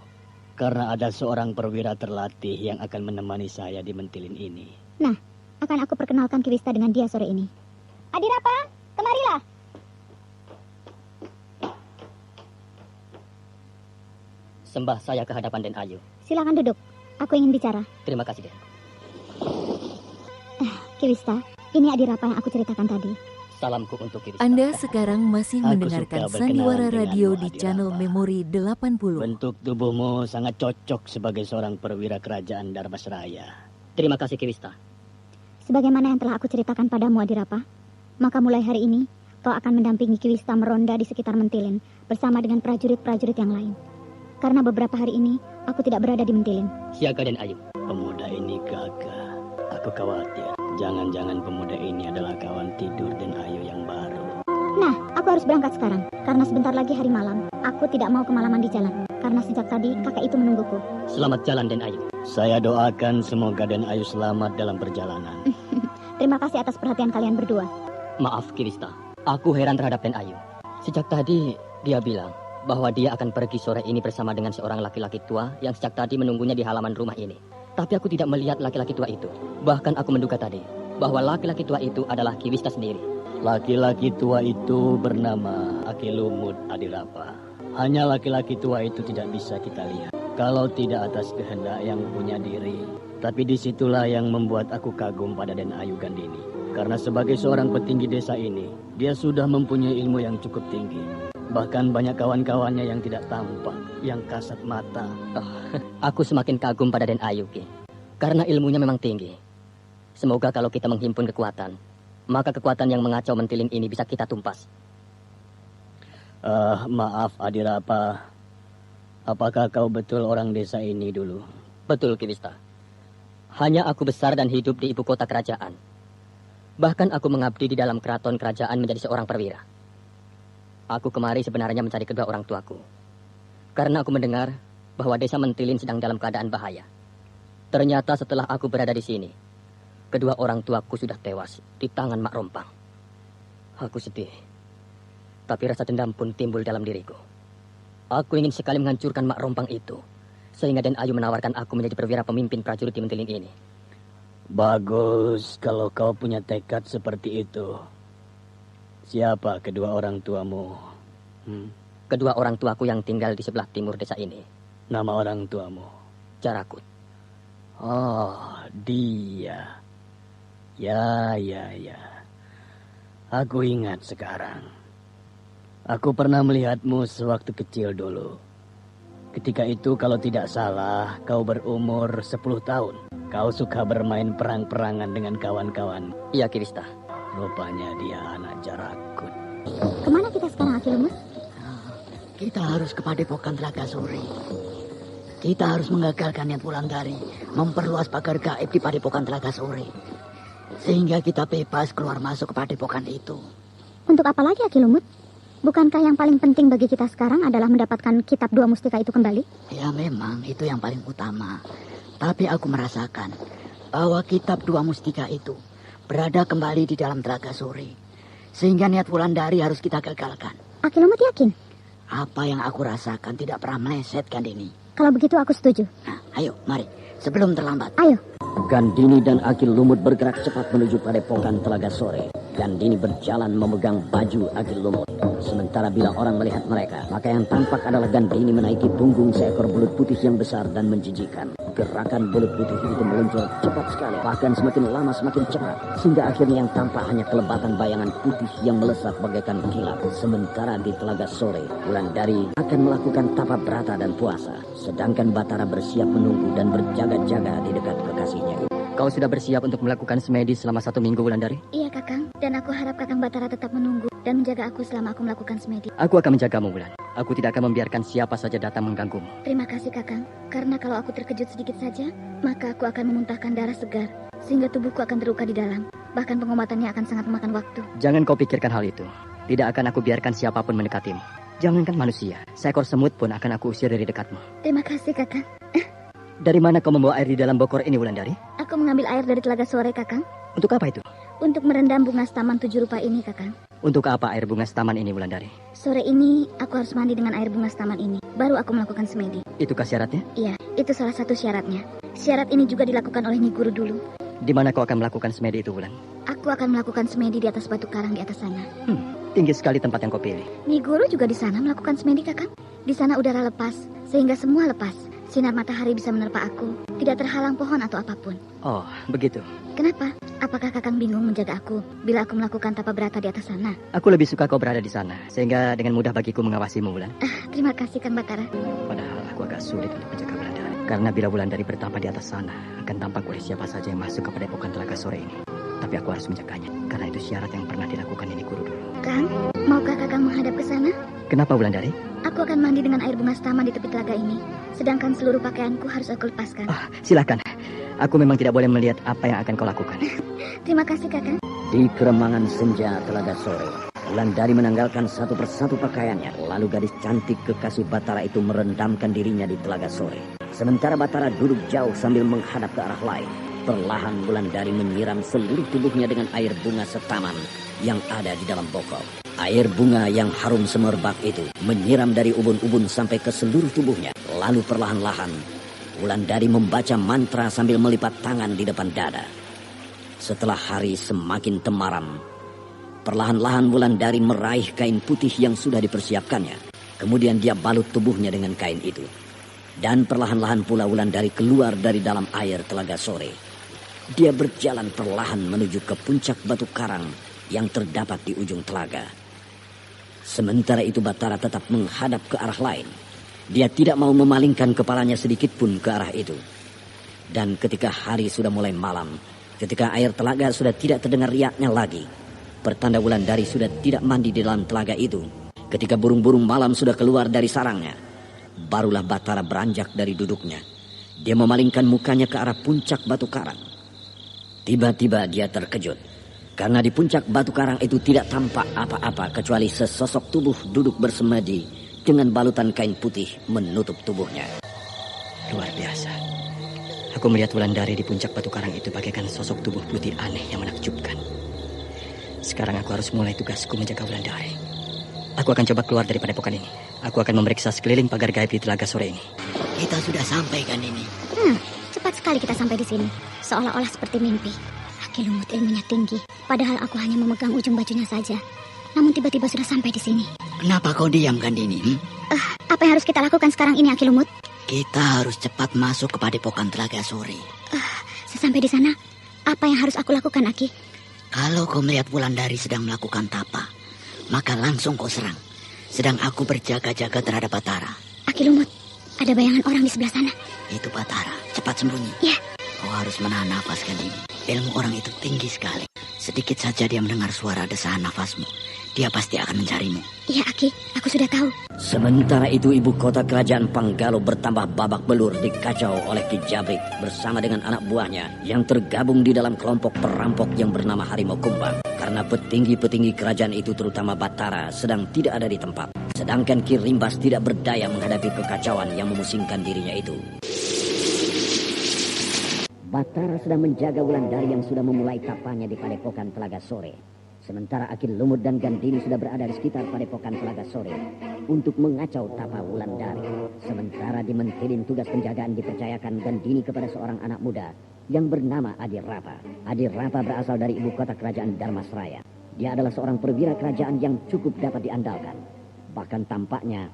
Karena ada seorang perwira terlatih yang akan menemani saya di Mentilin ini. Nah, akan aku perkenalkan Ki Wista dengan dia sore ini. Adirapa, kemarilah. Sembah saya ke hadapan Den Ayu. Silakan duduk. Aku ingin bicara. Terima kasih, Den. Ki Wista, ini Adirapa yang aku ceritakan tadi. Salamku untuk Ki Wista. Anda sekarang masih mendengarkan Sandiwara Radio di channel Memori 80. Bentuk tubuhmu sangat cocok sebagai seorang perwira kerajaan Darmasraya. Terima kasih, Ki Wista. Sebagaimana yang telah aku ceritakan padamu, Adirapa, maka mulai hari ini kau akan mendampingi Ki Wista meronda di sekitar Mentilin bersama dengan prajurit-prajurit yang lain. Karena beberapa hari ini aku tidak berada di Mentilin. Siaga, Den Ayu. Pemuda ini gagah. Aku khawatir jangan-jangan pemuda ini adalah kawan tidur Den Ayu yang baru. Nah, aku harus berangkat sekarang karena sebentar lagi hari malam. Aku tidak mau kemalaman di jalan karena sejak tadi kakak itu menungguku. Selamat jalan, Den Ayu. Saya doakan semoga Den Ayu selamat dalam perjalanan. Terima kasih atas perhatian kalian berdua. Maaf, Ki Wista. Aku heran terhadap Den Ayu. Sejak tadi dia bilang bahwa dia akan pergi sore ini bersama dengan seorang laki-laki tua yang sejak tadi menunggunya di halaman rumah ini. Tapi aku tidak melihat laki-laki tua itu. Bahkan aku menduga tadi bahwa laki-laki tua itu adalah Ki Wista sendiri. Laki-laki tua itu bernama Akil Lumut Adirapa. Hanya laki-laki tua itu tidak bisa kita lihat. Kalau tidak atas kehendak yang punya diri. Tapi disitulah yang membuat aku kagum pada Den Ayu Gandini. Karena sebagai seorang petinggi desa ini, dia sudah mempunyai ilmu yang cukup tinggi. Bahkan banyak kawan-kawannya yang tidak tampak, yang kasat mata. Aku semakin kagum pada Den Ayu, Ki. Karena ilmunya memang tinggi. Semoga kalau kita menghimpun kekuatan, maka kekuatan yang mengacau mentilin ini bisa kita tumpas. Maaf Adirapa. Apakah kau betul orang desa ini dulu? Betul, Ki Wista. Hanya aku besar dan hidup di ibu kota kerajaan. Bahkan aku mengabdi di dalam keraton kerajaan menjadi seorang perwira. Aku kemari sebenarnya mencari kedua orang tuaku. Karena aku mendengar bahwa desa Mentilin sedang dalam keadaan bahaya. Ternyata setelah aku berada di sini, kedua orang tuaku sudah tewas di tangan Mak Rompang. Aku sedih. Tapi rasa dendam pun timbul dalam diriku. Aku ingin sekali menghancurkan Mak Rompang itu. Sehingga Den Ayu menawarkan aku menjadi perwira pemimpin prajurit di Mentilin ini. Bagus kalau kau punya tekad seperti itu. Siapa kedua orang tuamu? Kedua orang tuaku yang tinggal di sebelah timur desa ini. Nama orang tuamu? Jarakut. Oh, dia. Ya. Aku ingat sekarang. Aku pernah melihatmu sewaktu kecil dulu. Ketika itu kalau tidak salah, kau berumur 10 tahun. Kau suka bermain perang-perangan dengan kawan-kawan. Iya, Ki Wista. Rupanya dia anak Jarakut. Kemana kita sekarang, Aki Lumus? Kita harus ke Padepokan Telaga Sore. Kita harus menggagalkan niat Wulandari memperluas pagar gaib di Padepokan Telaga Sore. Sehingga kita bebas keluar masuk ke Padepokan itu. Untuk apa lagi, Aki Lumut? Bukankah yang paling penting bagi kita sekarang adalah mendapatkan kitab dua mustika itu kembali? Ya memang, itu yang paling utama. Tapi aku merasakan bahwa kitab dua mustika itu berada kembali di dalam Telaga Sore. Sehingga niat Wulandari harus kita gagalkan. Aki Lumut yakin? Apa yang aku rasakan tidak pernah meleset, Gandini. Kalau begitu aku setuju. Nah, ayo, mari. Sebelum terlambat. Ayo. Gandini dan Aki Lumut bergerak cepat menuju Padepokan Telaga Sore. Gandini berjalan memegang baju Aki Lumut. Sementara bila orang melihat mereka, maka yang tampak adalah Gandini menaiki punggung seekor belut putih yang besar dan menjijikan. Gerakan belut putih itu meluncur cepat sekali, bahkan semakin lama semakin cepat, sehingga akhirnya yang tampak hanya kelebatan bayangan putih yang melesat bagaikan kilat. Sementara di Telaga Sore, Wulandari akan melakukan tapa brata dan puasa, sedangkan Batara bersiap menunggu dan berjaga-jaga di dekat kekasihnya. Kau sudah bersiap untuk melakukan semedi selama 1 minggu, Wulandari? Iya, Kakang. Dan aku harap Kakang Batara tetap menunggu dan menjaga aku selama aku melakukan semedi. Aku akan menjagamu, Wulan. Aku tidak akan membiarkan siapa saja datang mengganggumu. Terima kasih, Kakang. Karena kalau aku terkejut sedikit saja, maka aku akan memuntahkan darah segar, sehingga tubuhku akan terluka di dalam. Bahkan pengobatannya akan sangat memakan waktu. Jangan kau pikirkan hal itu. Tidak akan aku biarkan siapapun mendekatimu. Jangankan manusia, seekor semut pun akan aku usir dari dekatmu. Terima kasih, Kakang. Dari mana kau membawa air di dalam bokor ini, Wulandari? Aku mengambil air dari Telaga Sore, Kakang. Untuk apa itu? Untuk merendam bunga taman 7 rupa ini, Kakang. Untuk apa air bunga taman ini, Wulandari? Sore ini aku harus mandi dengan air bunga taman ini. Baru aku melakukan semedi. Itukah syaratnya? Iya, itu salah satu syaratnya. Syarat ini juga dilakukan oleh Nyi Guru dulu. Di mana kau akan melakukan semedi itu, Wulan? Aku akan melakukan semedi di atas batu karang di atas sana. Tinggi sekali tempat yang kau pilih. Nyi Guru juga di sana melakukan semedi, Kakang. Di sana udara lepas, sehingga semua lepas. Sinar matahari bisa menerpa aku, tidak terhalang pohon atau apapun. Oh, begitu. Kenapa? Apakah Kakang bingung menjaga aku bila aku melakukan tapa brata di atas sana? Aku lebih suka kau berada di sana, sehingga dengan mudah bagiku mengawasimu, Wulan. Terima kasih, Kang Batara. Padahal aku agak sulit untuk menjaga Wulandari. Karena bila Wulandari bertapa di atas sana, akan tampak oleh siapa saja yang masuk ke Padepokan Telaga Sore ini. Tapi aku harus menjaganya, karena itu syarat yang pernah dilakukan Nyi Guru dulu. Kang, maukah Kakang menghadap ke sana? Kenapa, Wulandari? Aku akan mandi dengan air bunga taman di tepi telaga ini. Sedangkan seluruh pakaianku harus aku lepaskan. Silakan. Aku memang tidak boleh melihat apa yang akan kau lakukan. Terima kasih, Kakang. Di keremangan senja Telaga Sore, Wulandari menanggalkan satu persatu pakaiannya. Lalu gadis cantik kekasih Batara itu merendamkan dirinya di Telaga Sore. Sementara Batara duduk jauh sambil menghadap ke arah lain. Perlahan Wulandari menyiram seluruh tubuhnya dengan air bunga setaman yang ada di dalam bokor. Air bunga yang harum semerbak itu menyiram dari ubun-ubun sampai ke seluruh tubuhnya. Lalu perlahan-lahan Wulandari membaca mantra sambil melipat tangan di depan dada. Setelah hari semakin temaram, perlahan-lahan Wulandari meraih kain putih yang sudah dipersiapkannya. Kemudian dia balut tubuhnya dengan kain itu. Dan perlahan-lahan pula Wulandari keluar dari dalam air Telaga Sore. Dia berjalan perlahan menuju ke puncak batu karang yang terdapat di ujung telaga. Sementara itu Batara tetap menghadap ke arah lain. Dia tidak mau memalingkan kepalanya sedikit pun ke arah itu. Dan ketika hari sudah mulai malam, ketika air telaga sudah tidak terdengar riaknya lagi, pertanda Wulandari sudah tidak mandi di dalam telaga itu, ketika burung-burung malam sudah keluar dari sarangnya, barulah Batara beranjak dari duduknya. Dia memalingkan mukanya ke arah puncak batu karang. Tiba-tiba dia terkejut, karena di puncak batu karang itu tidak tampak apa-apa kecuali sesosok tubuh duduk bersemedi dengan balutan kain putih menutup tubuhnya. Luar biasa. Aku melihat Wulandari di puncak batu karang itu bagaikan sosok tubuh putih aneh yang menakjubkan. Sekarang aku harus mulai tugasku menjaga Wulandari. Aku akan coba keluar dari padepokan ini. Aku akan memeriksa sekeliling pagar gaib di Telaga Sore ini. Kita sudah sampai kan ini? Cepat sekali kita sampai di sini. Seolah-olah seperti mimpi. Aki Lumut ilmunya tinggi. Padahal aku hanya memegang ujung bajunya saja. Namun tiba-tiba sudah sampai di sini. Kenapa kau diam Gandini? Apa yang harus kita lakukan sekarang ini, Aki Lumut? Kita harus cepat masuk ke padepokan Telaga Sore. Sesampai di sana, apa yang harus aku lakukan, Aki? Kalau kau melihat Wulandari sedang melakukan tapa, maka langsung kau serang. Sedang aku berjaga-jaga terhadap Batara. Aki Lumut, ada bayangan orang di sebelah sana. Itu Batara, cepat sembunyi. Ya. Kau harus menahan nafas Gandini. Ilmu orang itu tinggi sekali. Sedikit saja dia mendengar suara desahan nafasmu, dia pasti akan mencarimu. Iya, Aki, aku sudah tahu. Sementara itu ibu kota kerajaan Panggalo bertambah babak belur dikacau oleh Ki Jabrik bersama dengan anak buahnya yang tergabung di dalam kelompok perampok yang bernama Harimau Kumbang. Karena petinggi-petinggi kerajaan itu terutama Batara sedang tidak ada di tempat. Sedangkan Ki Rimbas tidak berdaya menghadapi kekacauan yang memusingkan dirinya itu. Batara sedang menjaga Wulandari yang sudah memulai tapanya di padepokan Telaga Sore. Sementara Aki Lumut dan Gandini sudah berada di sekitar padepokan Telaga Sore untuk mengacau tapa Wulandari. Sementara di Mentilin tugas penjagaan dipercayakan Gandini kepada seorang anak muda yang bernama Adi Rapa. Adi Rapa berasal dari ibu kota kerajaan Dharmasraya. Dia adalah seorang perwira kerajaan yang cukup dapat diandalkan. Bahkan tampaknya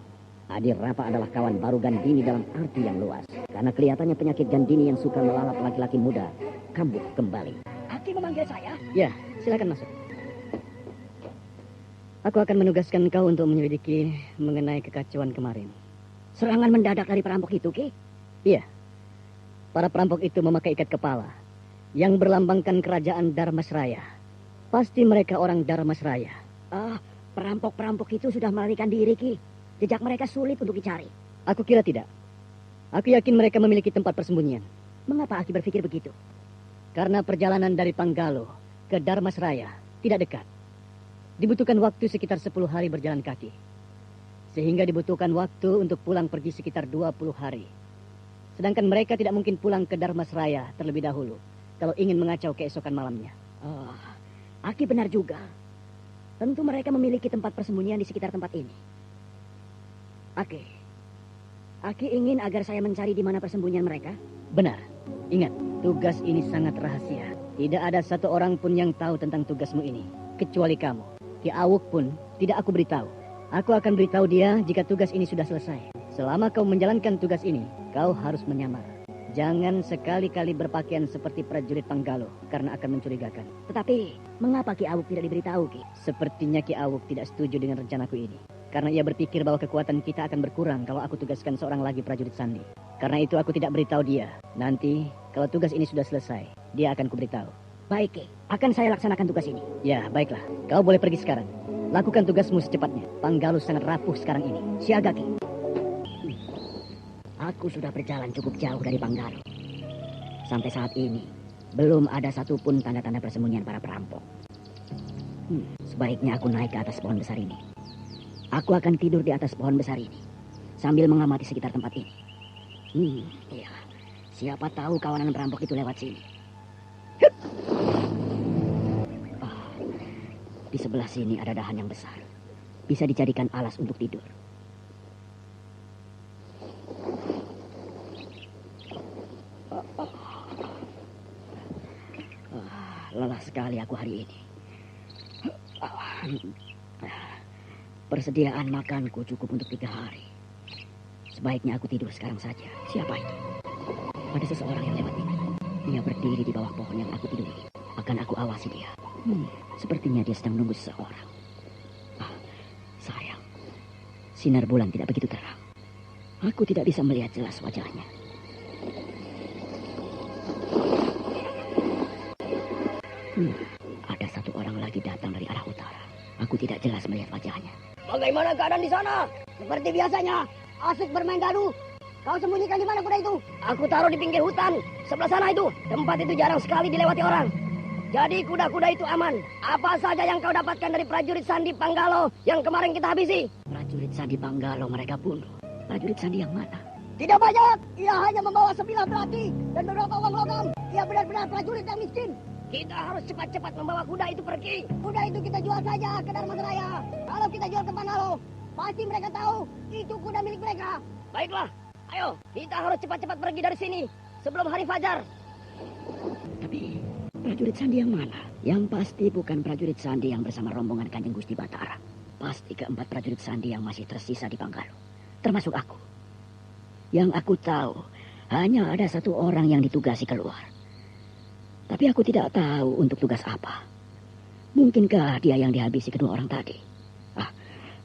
Adi Rapa adalah kawan baru Gandini dalam arti yang luas. Karena kelihatannya penyakit Gandini yang suka melalap laki-laki muda kambuh kembali. Aki memanggil saya? Ya, silakan masuk. Aku akan menugaskan kau untuk menyelidiki mengenai kekacauan kemarin. Serangan mendadak dari perampok itu, Ki? Iya. Para perampok itu memakai ikat kepala yang berlambangkan kerajaan Dharmasraya. Pasti mereka orang Dharmasraya. Perampok-perampok itu sudah melarikan diri, Ki. Jejak mereka sulit untuk dicari. Aku kira tidak. Aku yakin mereka memiliki tempat persembunyian. Mengapa Aki berpikir begitu? Karena perjalanan dari Panggalo ke Dharmasraya tidak dekat. Dibutuhkan waktu sekitar 10 hari berjalan kaki. Sehingga dibutuhkan waktu untuk pulang pergi sekitar 20 hari. Sedangkan mereka tidak mungkin pulang ke Dharmasraya terlebih dahulu kalau ingin mengacau keesokan malamnya. Aki benar juga. Tentu mereka memiliki tempat persembunyian di sekitar tempat ini. Aki ingin agar saya mencari di mana persembunyian mereka? Benar. Ingat, tugas ini sangat rahasia. Tidak ada satu orang pun yang tahu tentang tugasmu ini, kecuali kamu. Ki Awuk pun tidak aku beritahu. Aku akan beritahu dia jika tugas ini sudah selesai. Selama kau menjalankan tugas ini, kau harus menyamar. Jangan sekali-kali berpakaian seperti prajurit Panggalo, karena akan mencurigakan. Tetapi, mengapa Ki Awuk tidak diberitahu, Ki? Sepertinya Ki Awuk tidak setuju dengan rencanaku ini. Karena ia berpikir bahwa kekuatan kita akan berkurang kalau aku tugaskan seorang lagi prajurit sandi. Karena itu aku tidak beritahu dia. Nanti, kalau tugas ini sudah selesai, dia akan kuberitahu. Baik, Ki. Akan saya laksanakan tugas ini. Ya, baiklah. Kau boleh pergi sekarang. Lakukan tugasmu secepatnya. Panggalo sangat rapuh sekarang ini. Siaga, Ki. Aku sudah berjalan cukup jauh dari Panggalo. Sampai saat ini, belum ada satupun tanda-tanda persembunyian para perampok. Sebaiknya aku naik ke atas pohon besar ini. Aku akan tidur di atas pohon besar ini, sambil mengamati sekitar tempat ini. Iya. Siapa tahu kawanan perampok itu lewat sini. Di sebelah sini ada dahan yang besar. Bisa dijadikan alas untuk tidur. Lelah sekali aku hari ini. Persediaan makanku cukup untuk 3 hari. Sebaiknya aku tidur sekarang saja. Siapa itu? Ada seseorang yang lewat ini. Dia berdiri di bawah pohon yang aku tiduri. Akan aku awasi dia. Sepertinya dia sedang menunggu seseorang. Sayang. Sinar bulan tidak begitu terang. Aku tidak bisa melihat jelas wajahnya. Ada satu orang lagi datang dari arah utara. Aku tidak jelas melihat wajahnya. Bagaimana keadaan di sana? Seperti biasanya, asik bermain gaduh. Kau sembunyikan di mana kuda itu? Aku taruh di pinggir hutan, sebelah sana itu. Tempat itu jarang sekali dilewati orang. Jadi kuda-kuda itu aman. Apa saja yang kau dapatkan dari prajurit Sandi Panggalo yang kemarin kita habisi? Prajurit Sandi Panggalo mereka bunuh. Prajurit Sandi yang mana? Tidak banyak. Ia hanya membawa 9 belati dan beberapa uang logam. Ia benar-benar prajurit yang miskin. Kita harus cepat-cepat membawa kuda itu pergi. Kuda itu kita jual saja ke Dharmasraya. Kalau kita jual ke Panggalo, pasti mereka tahu itu kuda milik mereka. Baiklah, ayo kita harus cepat-cepat pergi dari sini sebelum hari fajar. Tapi prajurit Sandi yang mana? Yang pasti bukan prajurit Sandi yang bersama rombongan Kanjeng Gusti Batara. Pasti keempat prajurit Sandi yang masih tersisa di Panggalo. Termasuk aku. Yang aku tahu, hanya ada satu orang yang ditugasi keluar. Tapi aku tidak tahu untuk tugas apa. Mungkinkah dia yang dihabisi kedua orang tadi?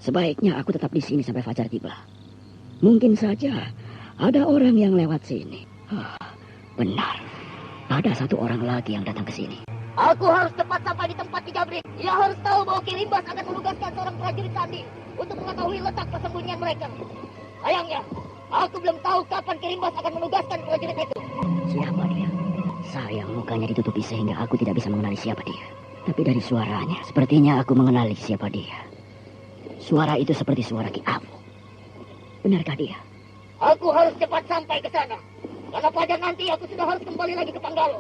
Sebaiknya aku tetap di sini sampai fajar tiba. Mungkin saja ada orang yang lewat sini. Benar. Ada satu orang lagi yang datang ke sini. Aku harus cepat sampai di tempat Kijabrik. Ia harus tahu bahwa Kirimbas akan menugaskan seorang prajurit Sandi untuk mengetahui letak persembunyian mereka. Sayangnya, aku belum tahu kapan Kirimbas akan menugaskan prajurit itu. Siapa dia? Sayang, mukanya ditutupi sehingga aku tidak bisa mengenali siapa dia. Tapi dari suaranya, sepertinya aku mengenali siapa dia. Suara itu seperti suara Ki Awu. Benarkah dia? Aku harus cepat sampai ke sana. Karena fajar nanti aku sudah harus kembali lagi ke Panggalo.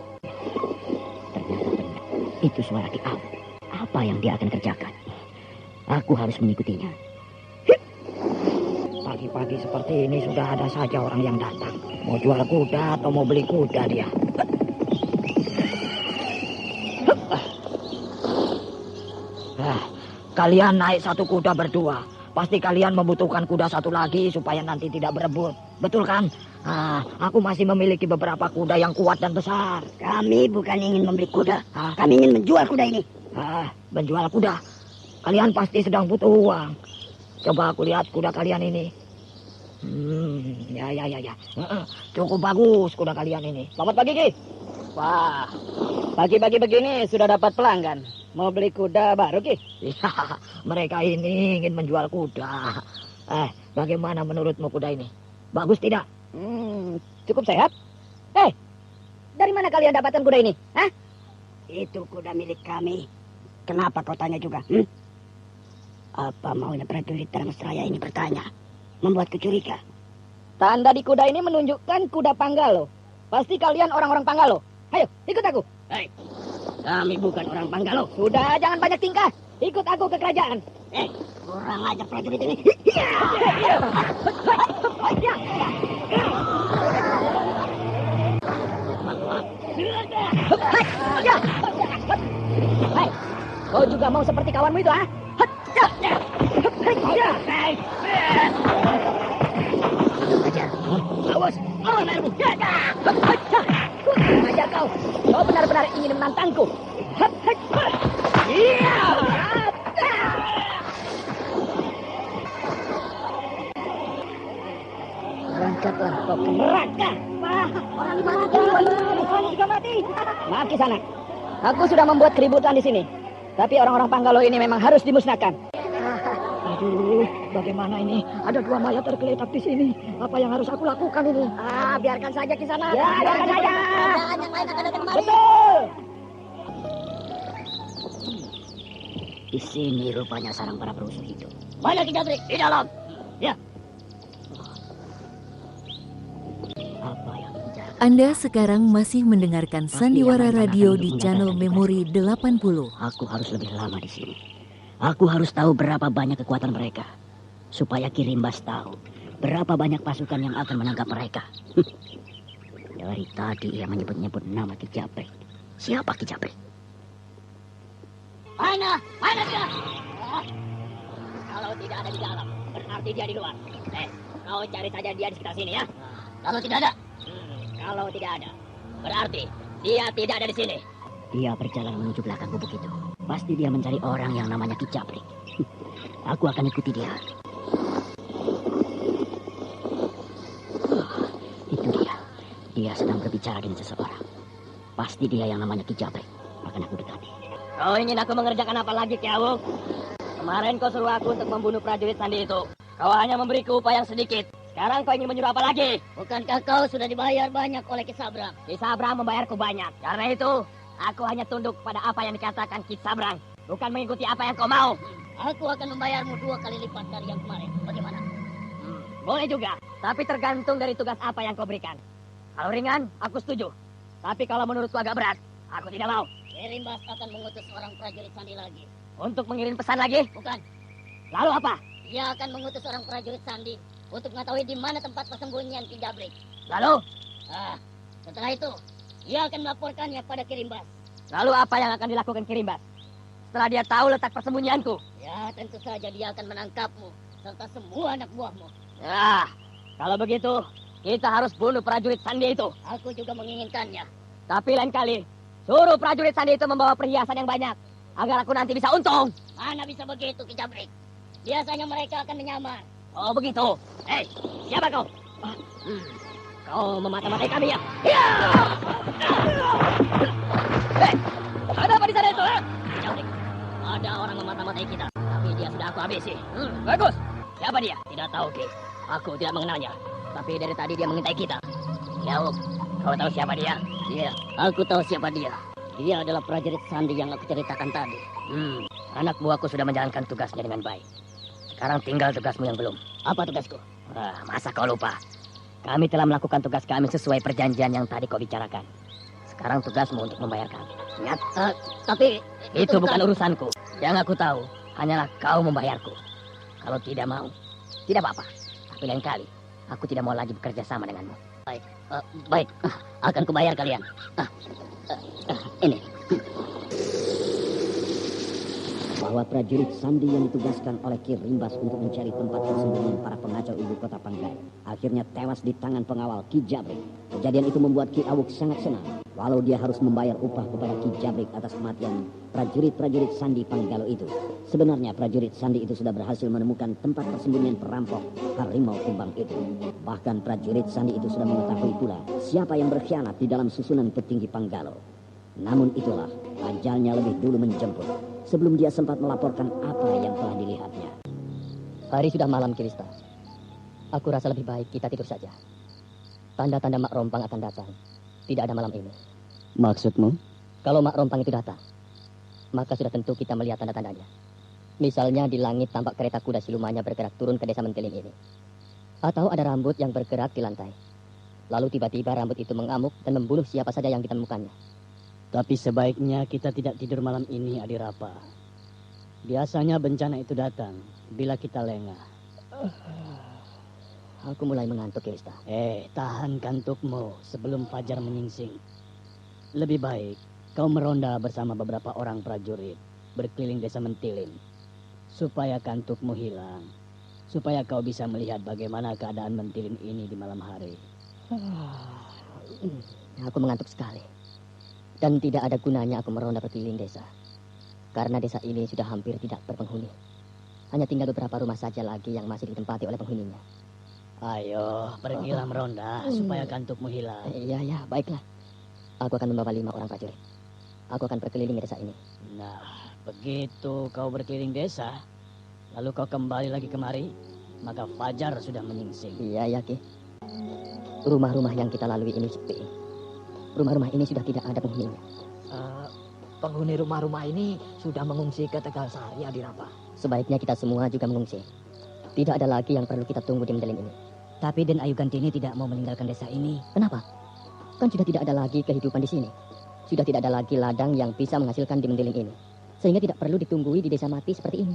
Ternyata benar. Itu suara Ki Awu. Apa yang dia akan kerjakan? Aku harus mengikutinya. Pagi-pagi seperti ini sudah ada saja orang yang datang. Mau jual kuda atau mau beli kuda dia. Kalian naik satu kuda berdua. Pasti kalian membutuhkan kuda satu lagi supaya nanti tidak berebut. Betul kan? Aku masih memiliki beberapa kuda yang kuat dan besar. Kami bukan ingin membeli kuda. Kami ingin menjual kuda ini. Menjual kuda? Kalian pasti sedang butuh uang. Coba aku lihat kuda kalian ini. Ya. Cukup bagus kuda kalian ini. Selamat pagi, Ki. Wah, pagi-pagi begini sudah dapat pelanggan. Mau beli kuda baru, Ki? Ya, mereka ini ingin menjual kuda. Bagaimana menurutmu kuda ini? Bagus tidak? Cukup sehat. Dari mana kalian dapatkan kuda ini? Itu kuda milik kami. Kenapa kau tanya juga? Apa maunya prajurit Dharmasraya ini bertanya? Membuatku curiga. Tanda di kuda ini menunjukkan kuda Panggalo. Pasti kalian orang-orang Panggalo. Ayo, ikut aku. Kami bukan orang Panggalo. Sudah, jangan banyak tingkah. Ikut aku ke kerajaan. Kurang aja prajurit ini. Kau juga mau seperti kawanmu itu, Awas, airmu. Kurang ajar kau. Kau benar-benar ingin menantangku. Berangkatlah kau ke neraka. Orang mati. Juga mati. Mati sana. Aku sudah membuat keributan di sini. Tapi orang-orang Panggalo ini memang harus dimusnahkan. Aduh, bagaimana ini? Ada 2 mayat tergeletak di sini. Apa yang harus aku lakukan ini? Biarkan saja di sana. Ya, biarkan saja. Yang lain akan datang kemari. Betul. Di sini rupanya sarang para perusuh itu. Mana Kijabrik? Di dalam. Ya. Apa yang terjadi? Anda sekarang masih mendengarkan Sandiwara Radio di channel Memori 80. Aku harus lebih lama di sini. Aku harus tahu berapa banyak kekuatan mereka. Supaya Kirimbas tahu berapa banyak pasukan yang akan menangkap mereka. Dari tadi ia menyebut-nyebut nama Kijabrik. Siapa Kijabrik? Mana dia? Kalau tidak ada di dalam, berarti dia di luar. Kau cari saja dia di sekitar sini ya. Kalau tidak ada? Kalau tidak ada, berarti dia tidak ada di sini. Dia berjalan menuju belakang gubuk itu. Pasti dia mencari orang yang namanya Ki Jabrik. Aku akan ikuti dia. Itu dia. Dia sedang berbicara dengan seseorang. Pasti dia yang namanya Ki Jabrik. Akan aku dekati. Kau ingin aku mengerjakan apa lagi, Ki Awuk? Kemarin kau suruh aku untuk membunuh prajurit Sandi itu. Kau hanya memberiku upah yang sedikit. Sekarang kau ingin menyuruh apa lagi? Bukankah kau sudah dibayar banyak oleh Ki Sabrang? Ki Sabrang membayarku banyak. Karena itu, aku hanya tunduk pada apa yang dikatakan Ki Sabrang. Bukan mengikuti apa yang kau mau. Aku akan membayarmu 2 kali lipat dari yang kemarin. Bagaimana? Boleh juga. Tapi tergantung dari tugas apa yang kau berikan. Kalau ringan, aku setuju. Tapi kalau menurutku agak berat, aku tidak mau. Rimbas akan mengutus seorang prajurit Sandi lagi. Untuk mengirim pesan lagi? Bukan. Lalu apa? Dia akan mengutus seorang prajurit Sandi untuk mengetahui di mana tempat persembunyian Ki Jabrik. Lalu? Setelah itu, dia akan melaporkannya pada Ki Rimbas. Lalu apa yang akan dilakukan Ki Rimbas? Setelah dia tahu letak persembunyianku? Ya, tentu saja dia akan menangkapmu serta semua anak buahmu. Kalau begitu, kita harus bunuh prajurit Sandi itu. Aku juga menginginkannya. Tapi lain kali, suruh prajurit Sandi itu membawa perhiasan yang banyak agar aku nanti bisa untung. Mana bisa begitu, Ki Jabrik? Biasanya mereka akan menyamar. Oh, begitu. Hei, siapa kau? Kau memata-matai kami ya? Hei, ada apa di sana itu? Ki Jabrik, ada orang memata-matai kita, tapi dia sudah aku habisi. Bagus. Siapa dia? Tidak tahu, Ki. Aku tidak mengenalnya. Tapi dari tadi dia mengintai kita. Jawab, kau tahu siapa dia? Iya, aku tahu siapa dia. Dia adalah prajurit Sandi yang aku ceritakan tadi. Anak buahku sudah menjalankan tugasnya dengan baik. Sekarang tinggal tugasmu yang belum. Apa tugasku? Masa kau lupa? Kami telah melakukan tugas kami sesuai perjanjian yang tadi kau bicarakan. Sekarang tugasmu untuk membayar kami. Ingat? Tapi itu bukan urusanku. Yang aku tahu hanyalah kau membayarku. Kalau tidak mau, tidak apa-apa. Tapi lain kali, aku tidak mau lagi bekerja sama denganmu. Baik. Akan kubayar kalian. Ini. Bahwa prajurit Sandi yang ditugaskan oleh Ki Rimbas untuk mencari tempat persembunyian para pengacau ibu kota Panggai akhirnya tewas di tangan pengawal Ki Jabrik. Kejadian itu membuat Ki Awuk sangat senang. Walau dia harus membayar upah kepada Ki Jabrik atas kematian prajurit-prajurit Sandi Panggalo itu. Sebenarnya prajurit Sandi itu sudah berhasil menemukan tempat persembunyian perampok harimau kumbang itu. Bahkan prajurit Sandi itu sudah mengetahui pula siapa yang berkhianat di dalam susunan petinggi Panggalo. Namun itulah, ajalnya lebih dulu menjemput sebelum dia sempat melaporkan apa yang telah dilihatnya. Hari sudah malam, Kirista. Aku rasa lebih baik kita tidur saja. Tanda-tanda Mak Rompang akan datang. Tidak ada malam ini. Maksudmu? Kalau Mak Rompang itu datang, maka sudah tentu kita melihat tanda-tandanya. Misalnya di langit tampak kereta kuda silumanya bergerak turun ke desa Mentilim ini. Atau ada rambut yang bergerak di lantai. Lalu tiba-tiba rambut itu mengamuk dan membunuh siapa saja yang ditemukannya. Tapi sebaiknya kita tidak tidur malam ini, Adirapa. Biasanya bencana itu datang bila kita lengah. Aku mulai mengantuk, Kirista. Tahan kantukmu sebelum fajar menyingsing. Lebih baik kau meronda bersama beberapa orang prajurit berkeliling desa Mentilim. Supaya kantukmu hilang. Supaya kau bisa melihat bagaimana keadaan Mentilim ini di malam hari. Aku mengantuk sekali. Dan tidak ada gunanya aku meronda berkeliling desa. Karena desa ini sudah hampir tidak berpenghuni. Hanya tinggal beberapa rumah saja lagi yang masih ditempati oleh penghuninya. Ayo, pergilah meronda supaya kantukmu hilang. Iya, baiklah. Aku akan membawa 5 orang prajurit. Aku akan berkeliling desa ini. Nah, begitu kau berkeliling desa, lalu kau kembali lagi kemari, maka fajar sudah menyingsing. Iya, Ki. Rumah-rumah yang kita lalui ini sepi. Rumah-rumah ini sudah tidak ada penghuninya. Penghuni rumah-rumah ini sudah mengungsi ke Tegal Sari, Adirapa. Sebaiknya kita semua juga mengungsi. Tidak ada lagi yang perlu kita tunggu di Mendeling ini. Tapi Den Ayu Gantini tidak mau meninggalkan desa ini. Kenapa? Kan sudah tidak ada lagi kehidupan di sini. Sudah tidak ada lagi ladang yang bisa menghasilkan di Mendeling ini. Sehingga tidak perlu ditunggui di desa mati seperti ini.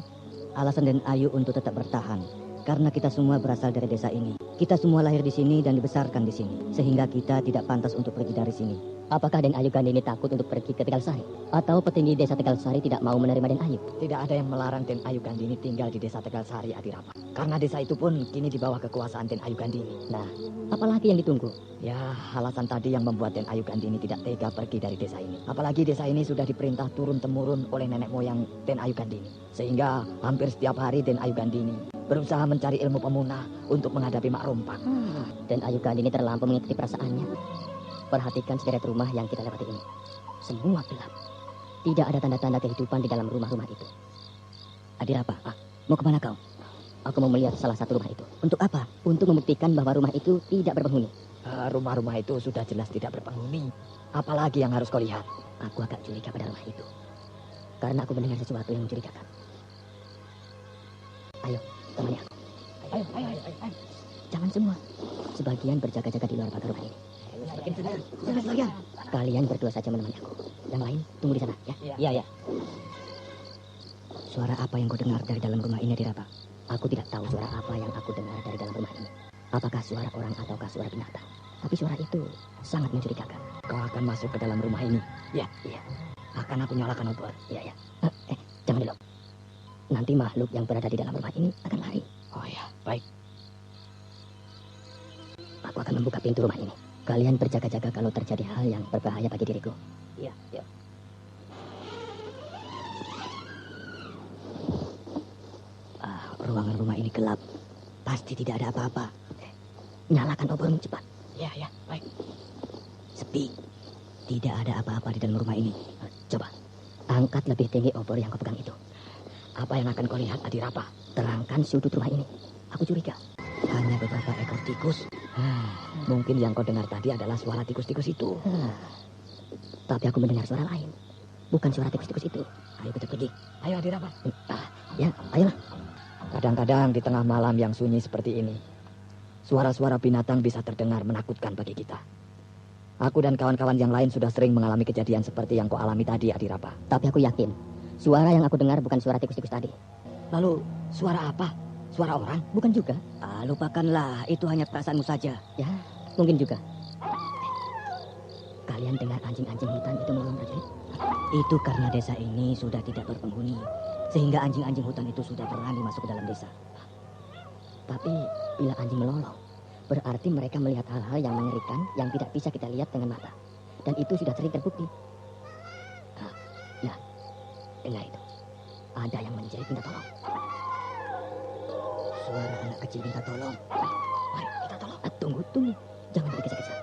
Alasan Den Ayu untuk tetap bertahan Karena kita semua berasal dari desa ini. Kita semua lahir di sini dan dibesarkan di sini. Sehingga kita tidak pantas untuk pergi dari sini. Apakah Den Ayu Gandini takut untuk pergi ke Tegalsari? Atau petinggi desa Tegalsari tidak mau menerima Den Ayu? Tidak ada yang melarang Den Ayu Gandini tinggal di desa Tegalsari, Adirapa. Karena desa itu pun kini di bawah kekuasaan Den Ayu Gandini. Nah, apalagi yang ditunggu? Ya, alasan tadi yang membuat Den Ayu Gandini tidak tega pergi dari desa ini. Apalagi desa ini sudah diperintah turun-temurun oleh nenek moyang Den Ayu Gandini. Sehingga hampir setiap hari Den Ayu Gandini berusaha mencari ilmu pemunah untuk menghadapi Mak Rompang. Den Ayu Gandini terlampau mengikuti perasaannya. Perhatikan sederet rumah yang kita lewati ini. Semua gelap. Tidak ada tanda-tanda kehidupan di dalam rumah-rumah itu. Adirapa, mau kemana kau? Aku mau melihat salah satu rumah itu. Untuk apa? Untuk membuktikan bahwa rumah itu tidak berpenghuni. Rumah-rumah itu sudah jelas tidak berpenghuni. Apalagi yang harus kau lihat? Aku agak curiga pada rumah itu. Karena aku mendengar sesuatu yang mencurigakan. Ayo, temani aku. Ayo. Jangan semua. Sebagian berjaga-jaga di luar pagar rumah ini. Jangan sebagian. Kalian berdua saja menemani aku. Yang lain tunggu di sana, ya? Iya. Suara apa yang kau dengar dari dalam rumah ini, Adirapa? Aku tidak tahu suara apa yang aku dengar dari dalam rumah ini. Apakah suara orang ataukah suara binatang? Tapi suara itu sangat mencurigakan. Kau akan masuk ke dalam rumah ini? Iya. Akan aku nyalakan obor? Iya. Jangan dulu. Nanti makhluk yang berada di dalam rumah ini akan lari. Oh ya, baik. Aku akan membuka pintu rumah ini. Kalian berjaga-jaga kalau terjadi hal yang berbahaya bagi diriku. Iya. Ruangan rumah ini gelap. Pasti tidak ada apa-apa. Nyalakan obormu cepat. Iya, baik. Sepi. Tidak ada apa-apa di dalam rumah ini. Coba, angkat lebih tinggi obor yang kau pegang itu. Apa yang akan kau lihat, Adirapa? Terangkan sudut rumah ini. Aku curiga. Hanya beberapa ekor tikus. Mungkin yang kau dengar tadi adalah suara tikus-tikus itu. Tapi aku mendengar suara lain. Bukan suara tikus-tikus itu. Ayo kita pergi. Ayo, Adirapa. Ya, ayolah. Kadang-kadang di tengah malam yang sunyi seperti ini, suara-suara binatang bisa terdengar menakutkan bagi kita. Aku dan kawan-kawan yang lain sudah sering mengalami kejadian seperti yang kau alami tadi, Adirapa. Tapi aku yakin, suara yang aku dengar bukan suara tikus-tikus tadi. Lalu, suara apa? Suara orang? Bukan juga. Lupakanlah, itu hanya perasaanmu saja. Ya, mungkin juga. Kalian dengar anjing-anjing hutan itu melolong, prajurit? Itu karena desa ini sudah tidak berpenghuni. Sehingga anjing-anjing hutan itu sudah berani masuk ke dalam desa. Tapi bila anjing melolong, berarti mereka melihat hal-hal yang mengerikan yang tidak bisa kita lihat dengan mata. Dan itu sudah sering terbukti. Dengar itu. Ada yang menjerit minta tolong. Suara anak kecil minta tolong. Mari kita tolong. Tunggu. Jangan tergesa-gesa.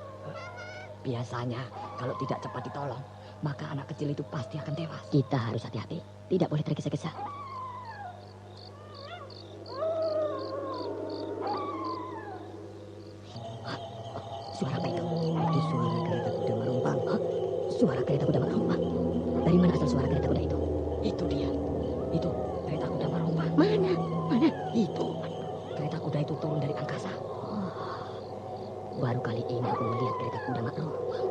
Biasanya kalau tidak cepat ditolong, maka anak kecil itu pasti akan tewas. Kita harus hati-hati. Tidak boleh tergesa-gesa. Suara apa itu? Itu suara kereta kuda Marompang. Suara kereta kuda Marompang. Dari mana asal suara kereta kuda itu? Itu dia. Itu kereta kuda Marompang. Mana? Itu. Kereta kuda itu turun dari angkasa. Baru kali ini aku melihat kereta kuda Marompang.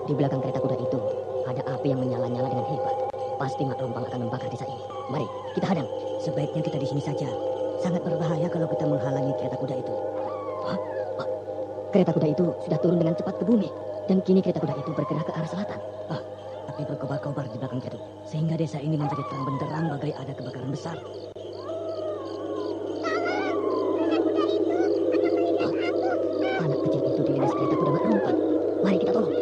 Di belakang kereta kuda itu ada api yang menyala-nyala dengan hebat. Pasti Mak Rompang akan membakar desa ini. Mari, kita hadang. Sebaiknya kita di sini saja. Sangat berbahaya kalau kita menghalangi kereta kuda itu. Kereta kuda itu sudah turun dengan cepat ke bumi. Dan kini kereta kuda itu bergerak ke arah selatan. Tapi berkobar-kobar di belakang kereta. Sehingga desa ini menjadi terang benderang bagai ada kebakaran besar. Anak kecil itu dilindas kereta kuda Mak Rompang. Mari kita tolong.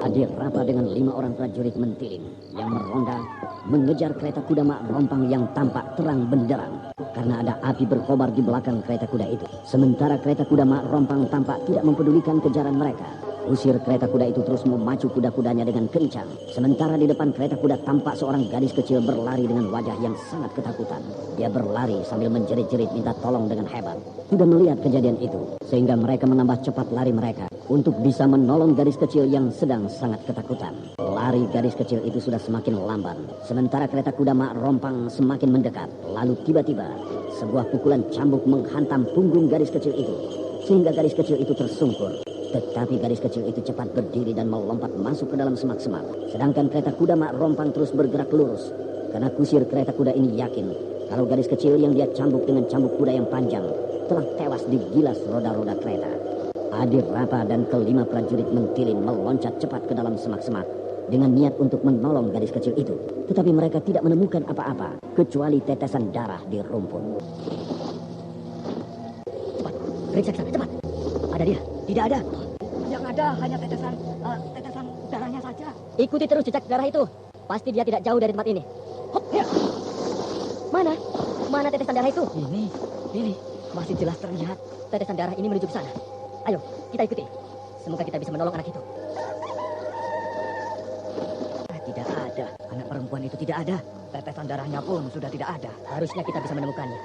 Adirapa dengan 5 orang prajurit mentiling yang meronda mengejar kereta kuda Mak Rompang yang tampak terang benderang karena ada api berkobar di belakang kereta kuda itu. Sementara kereta kuda Mak Rompang tampak tidak mempedulikan kejaran mereka. Usir kereta kuda itu terus memacu kuda-kudanya dengan kencang. Sementara di depan kereta kuda tampak seorang gadis kecil berlari dengan wajah yang sangat ketakutan. Dia berlari sambil menjerit-jerit minta tolong dengan hebat. Sudah melihat kejadian itu, sehingga mereka menambah cepat lari mereka untuk bisa menolong gadis kecil yang sedang sangat ketakutan. Lari gadis kecil itu sudah semakin lamban. Sementara kereta kuda Mak Rompang semakin mendekat. Lalu tiba-tiba sebuah pukulan cambuk menghantam punggung gadis kecil itu, sehingga gadis kecil itu tersungkur. Tetapi gadis kecil itu cepat berdiri dan melompat masuk ke dalam semak-semak. Sedangkan kereta kuda Mak Rompang terus bergerak lurus. Karena kusir kereta kuda ini yakin kalau gadis kecil yang dia cambuk dengan cambuk kuda yang panjang telah tewas digilas roda-roda kereta. Adir Rapa dan kelima prajurit mentilin meloncat cepat ke dalam semak-semak dengan niat untuk menolong gadis kecil itu. Tetapi mereka tidak menemukan apa-apa kecuali tetesan darah di rumput. Cepat, periksa ke sana, cepat. Ada dia? Tidak ada. Yang ada hanya tetesan darahnya saja. Ikuti terus jejak darah itu. Pasti dia tidak jauh dari tempat ini. Hop, ya. Mana? Mana tetesan darah itu? Ini masih jelas terlihat. Tetesan darah ini menuju ke sana. Ayo, kita ikuti. Semoga kita bisa menolong anak itu. Tidak ada. Anak perempuan itu tidak ada. Tetesan darahnya pun sudah tidak ada. Harusnya kita bisa menemukannya.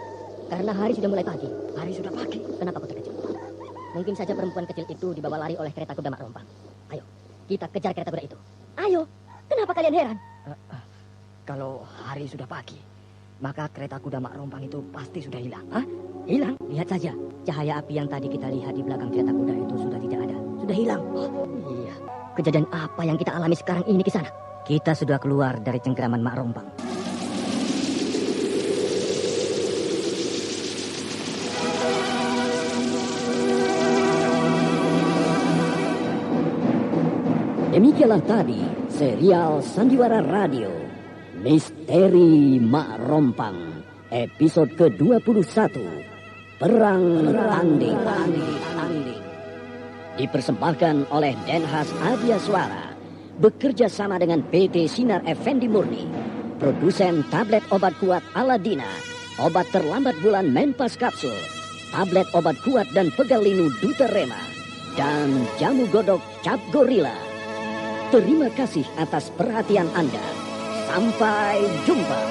Karena hari sudah mulai pagi. Hari sudah pagi. Kenapa kau terkejut? Mungkin saja perempuan kecil itu dibawa lari oleh kereta kuda Mak Rompang. Ayo, kita kejar kereta kuda itu. Ayo, kenapa kalian heran? Kalau hari sudah pagi, maka kereta kuda Mak Rompang itu pasti sudah hilang. Hah? Hilang? Lihat saja. Cahaya api yang tadi kita lihat di belakang kereta kuda itu sudah tidak ada. Sudah hilang. Iya. Kejadian apa yang kita alami sekarang ini di sana? Kita sudah keluar dari cengkeraman Mak Rompang. Demikianlah tadi serial Sandiwara Radio Misteri Mak Rompang episode ke-21 Perang Tanding. Dipersembahkan oleh Denhas Adia Suara bekerja sama dengan PT Sinar Effendi Murni, produsen tablet obat kuat Aladina, obat terlambat bulan Menpas Kapsul, tablet obat kuat dan pegal linu Duterema, dan jamu godok Cap Gorilla. Terima kasih atas perhatian Anda. Sampai jumpa.